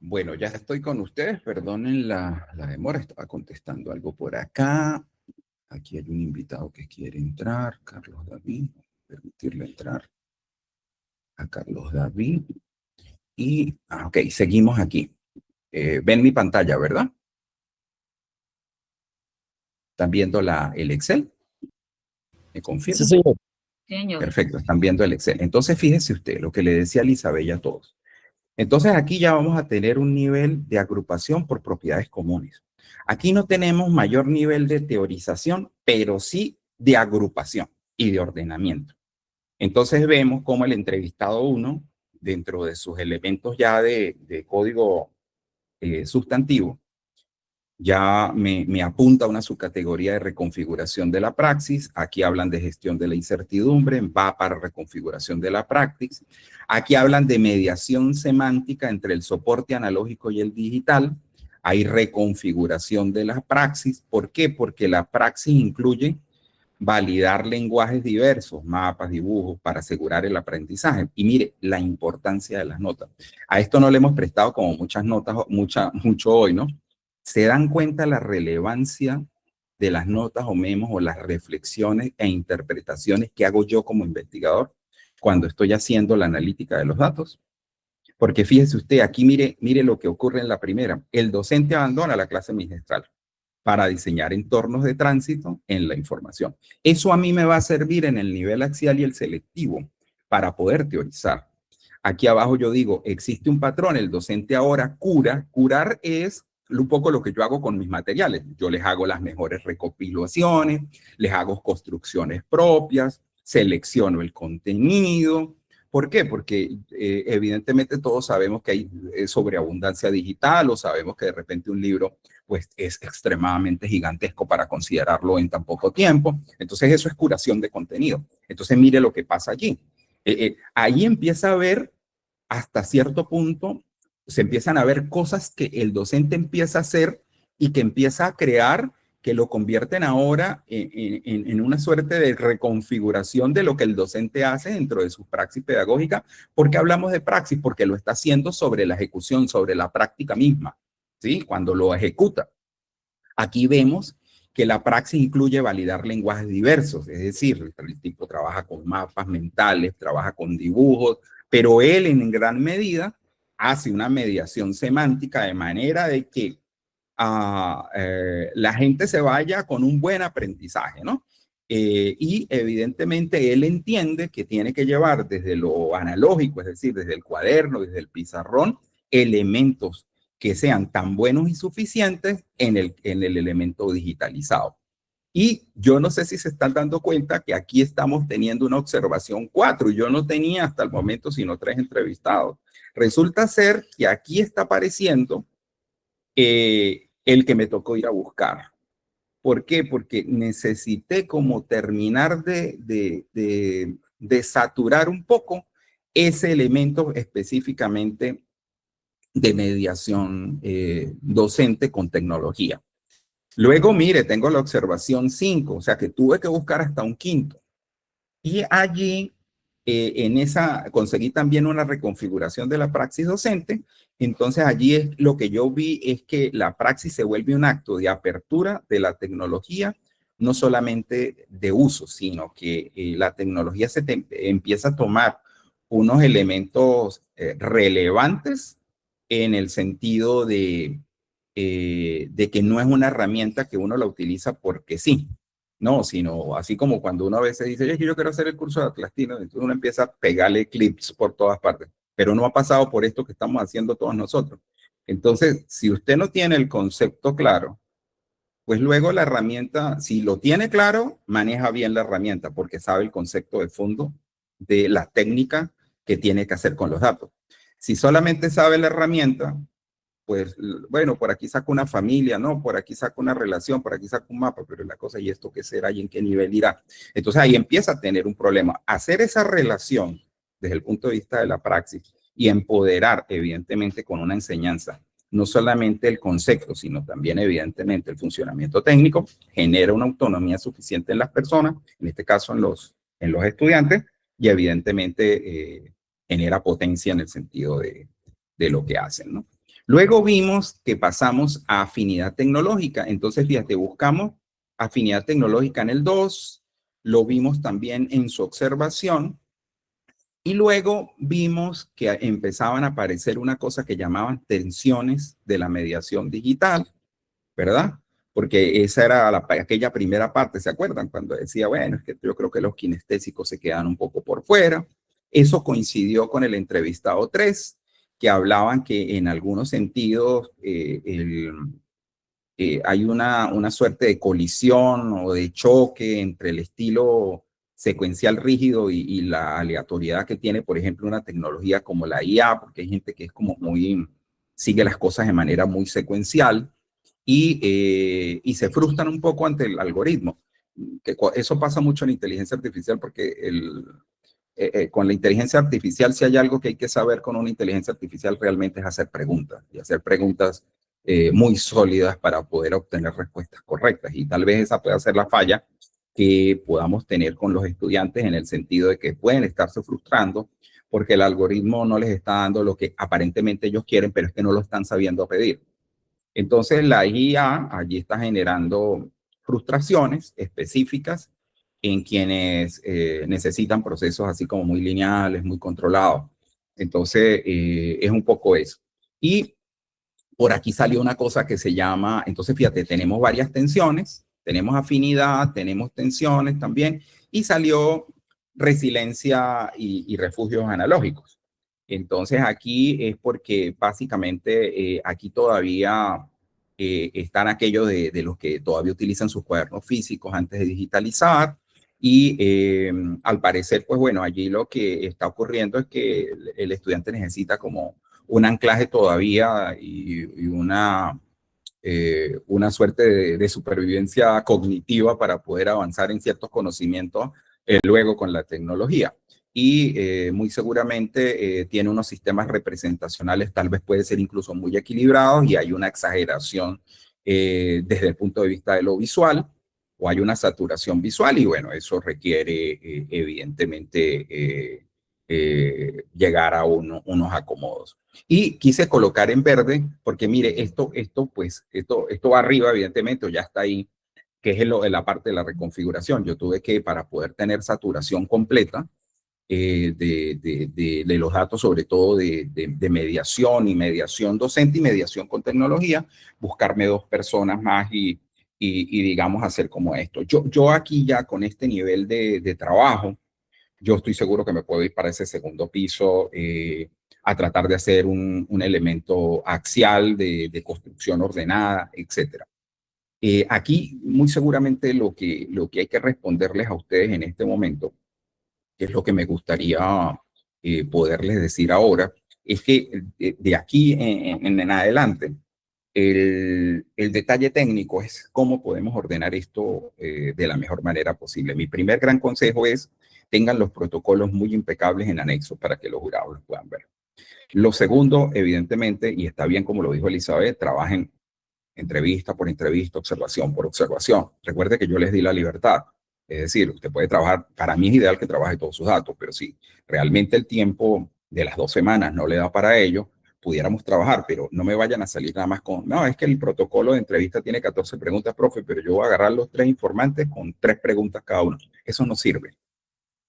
Bueno, ya estoy con ustedes. Perdonen la demora. Estaba contestando algo por acá. Aquí hay un invitado que quiere entrar. Carlos David. Permitirle entrar a Carlos David. Y, ok, seguimos aquí. Ven mi pantalla, ¿verdad? ¿Están viendo el Excel? ¿Me confirman? Sí, señor. Señor. Perfecto, están viendo el Excel. Entonces, fíjese usted lo que le decía Elizabeth y a todos. Entonces, aquí ya vamos a tener un nivel de agrupación por propiedades comunes. Aquí no tenemos mayor nivel de teorización, pero sí de agrupación y de ordenamiento. Entonces, vemos cómo el entrevistado 1, dentro de sus elementos ya de código sustantivo, ya me apunta a una subcategoría de reconfiguración de la praxis. Aquí hablan de gestión de la incertidumbre, va para reconfiguración de la praxis. Aquí hablan de mediación semántica entre el soporte analógico y el digital. Hay reconfiguración de la praxis. ¿Por qué? Porque la praxis incluye validar lenguajes diversos, mapas, dibujos, para asegurar el aprendizaje. Y mire, la importancia de las notas. A esto no le hemos prestado como muchas notas, mucho hoy, ¿no? ¿Se dan cuenta la relevancia de las notas o memos o las reflexiones e interpretaciones que hago yo como investigador cuando estoy haciendo la analítica de los datos? Porque fíjese usted, aquí mire lo que ocurre en la primera. El docente abandona la clase magistral para diseñar entornos de tránsito en la información. Eso a mí me va a servir en el nivel axial y el selectivo para poder teorizar. Aquí abajo yo digo, existe un patrón, el docente ahora cura. Curar es un poco lo que yo hago con mis materiales. Yo les hago las mejores recopilaciones, les hago construcciones propias, selecciono el contenido. ¿Por qué? Porque evidentemente todos sabemos que hay sobreabundancia digital o sabemos que de repente un libro pues es extremadamente gigantesco para considerarlo en tan poco tiempo. Entonces eso es curación de contenido. Entonces mire lo que pasa allí. Ahí empieza a ver hasta cierto punto, se empiezan a ver cosas que el docente empieza a hacer y que empieza a crear, que lo convierten ahora en una suerte de reconfiguración de lo que el docente hace dentro de su praxis pedagógica. ¿Por qué hablamos de praxis? Porque lo está haciendo sobre la ejecución, sobre la práctica misma, ¿sí? Cuando lo ejecuta. Aquí vemos que la praxis incluye validar lenguajes diversos, es decir, el tipo trabaja con mapas mentales, trabaja con dibujos, pero él en gran medida hace una mediación semántica de manera de que la gente se vaya con un buen aprendizaje, ¿no? Y evidentemente él entiende que tiene que llevar desde lo analógico, es decir, desde el cuaderno, desde el pizarrón, elementos que sean tan buenos y suficientes en el elemento digitalizado. Y yo no sé si se están dando cuenta que aquí estamos teniendo una observación 4. Yo no tenía hasta el momento sino 3 entrevistados. Resulta ser que aquí está apareciendo el que me tocó ir a buscar. ¿Por qué? Porque necesité como terminar de saturar un poco ese elemento específicamente de mediación docente con tecnología. Luego, mire, tengo la observación 5, o sea que tuve que buscar hasta un quinto. Y allí, en esa, conseguí también una reconfiguración de la praxis docente. Entonces, allí es lo que yo vi es que la praxis se vuelve un acto de apertura de la tecnología, no solamente de uso, sino que la tecnología empieza a tomar unos elementos relevantes en el sentido de que no es una herramienta que uno la utiliza porque sí, no, sino así como cuando uno a veces dice, yo quiero hacer el curso de Atlastina, entonces uno empieza a pegarle clips por todas partes, pero no ha pasado por esto que estamos haciendo todos nosotros. Entonces, si usted no tiene el concepto claro, pues luego la herramienta, si lo tiene claro, maneja bien la herramienta porque sabe el concepto de fondo de la técnica que tiene que hacer con los datos. Si solamente sabe la herramienta, pues bueno, por aquí saco una familia, ¿no? Por aquí saco una relación, por aquí saco un mapa, pero la cosa, ¿y esto qué será y en qué nivel irá? Entonces ahí empieza a tener un problema. Hacer esa relación desde el punto de vista de la praxis y empoderar, evidentemente, con una enseñanza, no solamente el concepto, sino también, evidentemente, el funcionamiento técnico, genera una autonomía suficiente en las personas, en este caso en los estudiantes, y evidentemente genera potencia en el sentido de lo que hacen, ¿no? Luego vimos que pasamos a afinidad tecnológica. Entonces, fíjate, buscamos afinidad tecnológica en el 2, lo vimos también en su observación, y luego vimos que empezaban a aparecer una cosa que llamaban tensiones de la mediación digital, ¿verdad? Porque esa era aquella primera parte, ¿se acuerdan? Cuando decía, bueno, es que yo creo que los kinestésicos se quedan un poco por fuera. Eso coincidió con el entrevistado 3, que hablaban que en algunos sentidos hay una suerte de colisión o de choque entre el estilo secuencial rígido y la aleatoriedad que tiene, por ejemplo, una tecnología como la IA, porque hay gente que es como sigue las cosas de manera muy secuencial y se frustran un poco ante el algoritmo. Eso pasa mucho en inteligencia artificial porque con la inteligencia artificial, si hay algo que hay que saber con una inteligencia artificial realmente es hacer preguntas y hacer preguntas muy sólidas para poder obtener respuestas correctas. Y tal vez esa pueda ser la falla que podamos tener con los estudiantes en el sentido de que pueden estarse frustrando porque el algoritmo no les está dando lo que aparentemente ellos quieren, pero es que no lo están sabiendo pedir. Entonces la IA allí está generando frustraciones específicas en quienes necesitan procesos así como muy lineales, muy controlados. Entonces, es un poco eso. Y por aquí salió una cosa que se llama, entonces fíjate, tenemos varias tensiones, tenemos afinidad, tenemos tensiones también, y salió resiliencia y refugios analógicos. Entonces, aquí es porque básicamente aquí todavía están aquellos de los que todavía utilizan sus cuadernos físicos antes de digitalizar. Y al parecer, pues bueno, allí lo que está ocurriendo es que el estudiante necesita como un anclaje todavía y una suerte de supervivencia cognitiva para poder avanzar en ciertos conocimientos luego con la tecnología. Y muy seguramente tiene unos sistemas representacionales, tal vez puede ser incluso muy equilibrados y hay una exageración desde el punto de vista de lo visual, o hay una saturación visual y bueno, eso requiere evidentemente llegar a unos acomodos. Y quise colocar en verde, porque mire, esto va arriba, evidentemente, o ya está ahí, que es la parte de la reconfiguración. Yo tuve que, para poder tener saturación completa de los datos, sobre todo de mediación y mediación docente y mediación con tecnología, buscarme 2 personas más y digamos, hacer como esto. Yo aquí ya con este nivel de trabajo, yo estoy seguro que me puedo ir para ese segundo piso a tratar de hacer un elemento axial de construcción ordenada, etc. Aquí muy seguramente lo que hay que responderles a ustedes en este momento, que es lo que me gustaría poderles decir ahora, es que de aquí en adelante, el detalle técnico es cómo podemos ordenar esto de la mejor manera posible. Mi primer gran consejo es tengan los protocolos muy impecables en anexo para que los jurados los puedan ver. Lo segundo, evidentemente, y está bien como lo dijo Elizabeth, trabajen entrevista por entrevista, observación por observación. Recuerde que yo les di la libertad. Es decir, usted puede trabajar, para mí es ideal que trabaje todos sus datos, pero si realmente el tiempo de las 2 semanas no le da para ello, pudiéramos trabajar, pero no me vayan a salir nada más con, no, es que el protocolo de entrevista tiene 14 preguntas, profe, pero yo voy a agarrar los 3 informantes con 3 preguntas cada uno. Eso no sirve.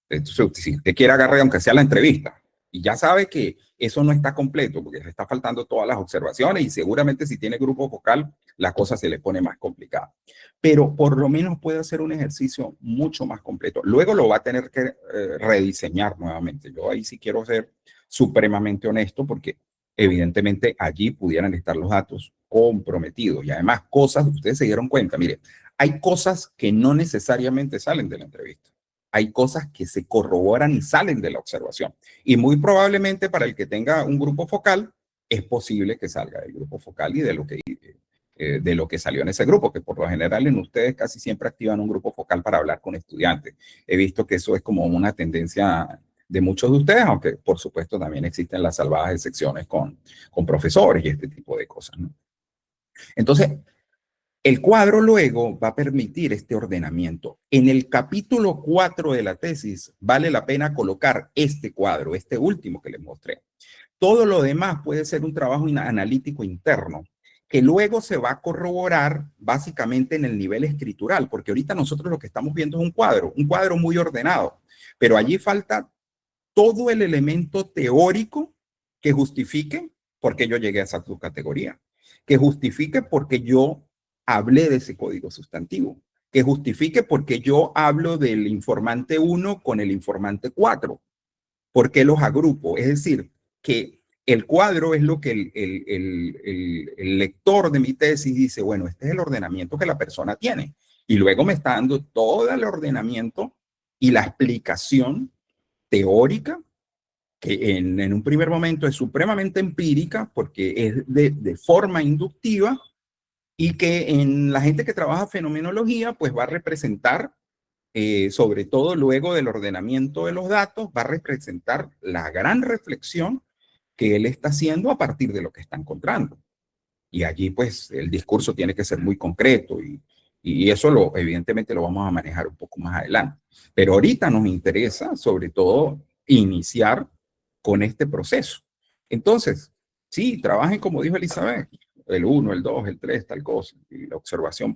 Entonces, si usted quiere agarrar, aunque sea la entrevista, y ya sabe que eso no está completo, porque le está faltando todas las observaciones, y seguramente si tiene grupo focal, la cosa se le pone más complicada. Pero por lo menos puede hacer un ejercicio mucho más completo. Luego lo va a tener que rediseñar nuevamente. Yo ahí sí quiero ser supremamente honesto, porque evidentemente allí pudieran estar los datos comprometidos. Y además cosas, ustedes se dieron cuenta, mire, hay cosas que no necesariamente salen de la entrevista. Hay cosas que se corroboran y salen de la observación. Y muy probablemente para el que tenga un grupo focal, es posible que salga del grupo focal y de lo que salió en ese grupo, que por lo general en ustedes casi siempre activan un grupo focal para hablar con estudiantes. He visto que eso es como una tendencia de muchos de ustedes, aunque por supuesto también existen las salvajes excepciones con profesores y este tipo de cosas, ¿no? Entonces, el cuadro luego va a permitir este ordenamiento. En el capítulo 4 de la tesis vale la pena colocar este cuadro, este último que les mostré. Todo lo demás puede ser un trabajo analítico interno que luego se va a corroborar básicamente en el nivel escritural, porque ahorita nosotros lo que estamos viendo es un cuadro muy ordenado, pero allí falta todo el elemento teórico que justifique por qué yo llegué a esa subcategoría, que justifique por qué yo hablé de ese código sustantivo, que justifique por qué yo hablo del informante 1 con el informante 4, por qué los agrupo. Es decir, que el cuadro es lo que el lector de mi tesis dice, bueno, este es el ordenamiento que la persona tiene. Y luego me está dando todo el ordenamiento y la explicación teórica, que en un primer momento es supremamente empírica, porque es de forma inductiva, y que en la gente que trabaja fenomenología, pues va a representar, sobre todo luego del ordenamiento de los datos, va a representar la gran reflexión que él está haciendo a partir de lo que está encontrando. Y allí, pues, el discurso tiene que ser muy concreto y eso evidentemente lo vamos a manejar un poco más adelante. Pero ahorita nos interesa, sobre todo, iniciar con este proceso. Entonces, sí, trabajen como dijo Elizabeth, el 1, el 2, el 3, tal cosa, y la observación,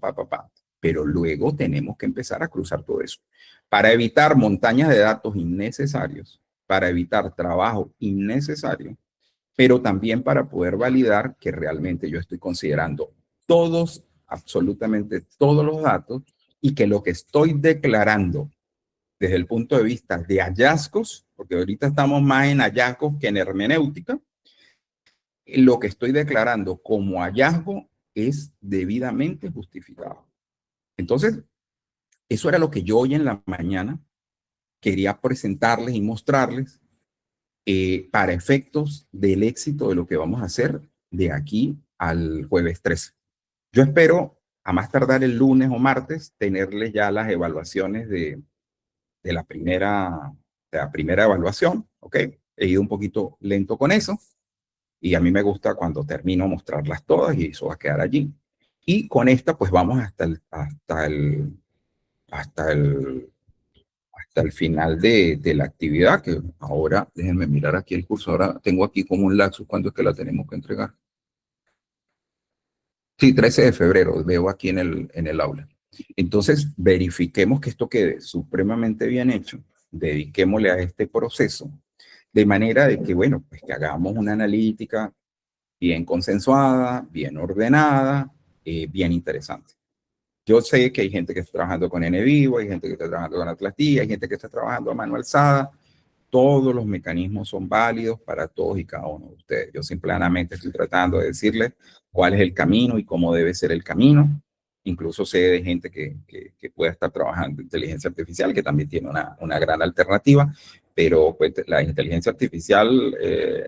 pero luego tenemos que empezar a cruzar todo eso para evitar montañas de datos innecesarios, para evitar trabajo innecesario, pero también para poder validar que realmente yo estoy considerando todos, absolutamente todos los datos, y que lo que estoy declarando desde el punto de vista de hallazgos, porque ahorita estamos más en hallazgos que en hermenéutica, lo que estoy declarando como hallazgo es debidamente justificado. Entonces, eso era lo que yo hoy en la mañana quería presentarles y mostrarles para efectos del éxito de lo que vamos a hacer de aquí al jueves 13. Yo espero, a más tardar el lunes o martes, tenerles ya las evaluaciones de la primera evaluación, ¿ok? He ido un poquito lento con eso. Y a mí me gusta cuando termino mostrarlas todas y eso va a quedar allí. Y con esta pues vamos hasta hasta el final de la actividad, que ahora, déjenme mirar aquí el curso, ahora tengo aquí como un lapsus, ¿cuándo es que la tenemos que entregar? Sí, 13 de febrero, veo aquí en el aula. Entonces, verifiquemos que esto quede supremamente bien hecho, dediquémosle a este proceso, de manera de que, bueno, pues que hagamos una analítica bien consensuada, bien ordenada, bien interesante. Yo sé que hay gente que está trabajando con NVivo, hay gente que está trabajando con Atlas TI, hay gente que está trabajando a mano alzada. Todos los mecanismos son válidos para todos y cada uno de ustedes. Yo simplemente estoy tratando de decirles cuál es el camino y cómo debe ser el camino. Incluso sé de gente que pueda estar trabajando en inteligencia artificial, que también tiene una gran alternativa, pero pues, la inteligencia artificial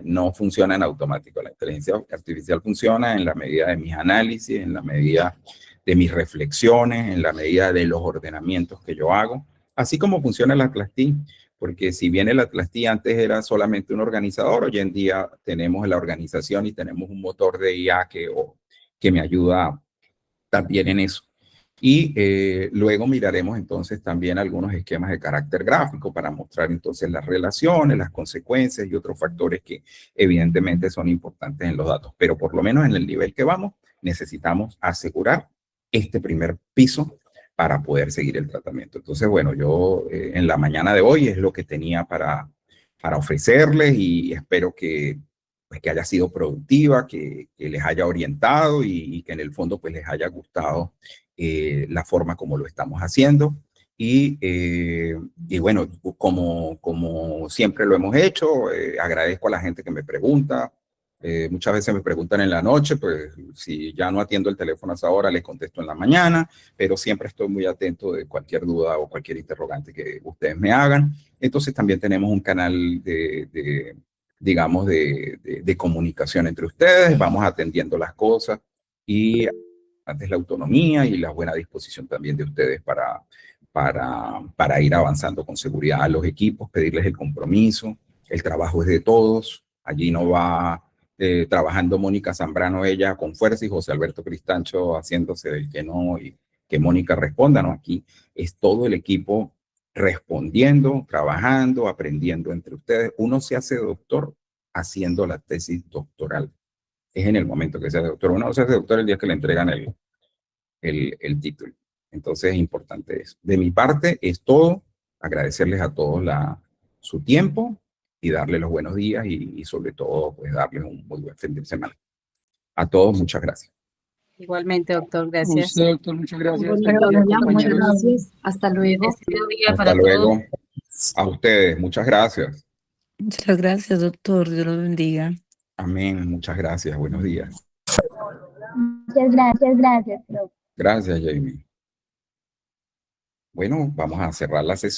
no funciona en automático. La inteligencia artificial funciona en la medida de mis análisis, en la medida de mis reflexiones, en la medida de los ordenamientos que yo hago, así como funciona el Atlas TI, porque si bien el Atlas TI antes era solamente un organizador, hoy en día tenemos la organización y tenemos un motor de IA que me ayuda también en eso. Y luego miraremos entonces también algunos esquemas de carácter gráfico para mostrar entonces las relaciones, las consecuencias y otros factores que evidentemente son importantes en los datos. Pero por lo menos en el nivel que vamos, necesitamos asegurar este primer piso para poder seguir el tratamiento. Entonces, bueno, yo en la mañana de hoy es lo que tenía para ofrecerles y espero que, pues, que haya sido productiva, que les haya orientado y que en el fondo pues les haya gustado la forma como lo estamos haciendo. Y bueno, como siempre lo hemos hecho, agradezco a la gente que me pregunta. Muchas veces me preguntan en la noche, pues si ya no atiendo el teléfono a esa hora, les contesto en la mañana, pero siempre estoy muy atento de cualquier duda o cualquier interrogante que ustedes me hagan. Entonces también tenemos un canal digamos, de comunicación entre ustedes, vamos atendiendo las cosas y antes la autonomía y la buena disposición también de ustedes para ir avanzando con seguridad a los equipos, pedirles el compromiso. El trabajo es de todos, allí no va trabajando Mónica Zambrano ella con fuerza y José Alberto Cristancho haciéndose del que no y que Mónica responda, ¿no? Aquí es todo el equipo respondiendo, trabajando, aprendiendo entre ustedes. Uno se hace doctor haciendo la tesis doctoral. Es en el momento que se hace doctor. Uno no se hace doctor el día que le entregan el título. Entonces es importante eso. De mi parte es todo. Agradecerles a todos su tiempo y darles los buenos días y sobre todo pues darles un muy buen fin de semana. A todos, muchas gracias. Igualmente, doctor, gracias. Usted, doctor, muchas gracias. Muchas gracias. Hasta luego. Hasta luego. A ustedes, muchas gracias. Muchas gracias, doctor. Dios los bendiga. Amén, muchas gracias. Buenos días. Muchas gracias. Gracias, Jamie. Bueno, vamos a cerrar la sesión.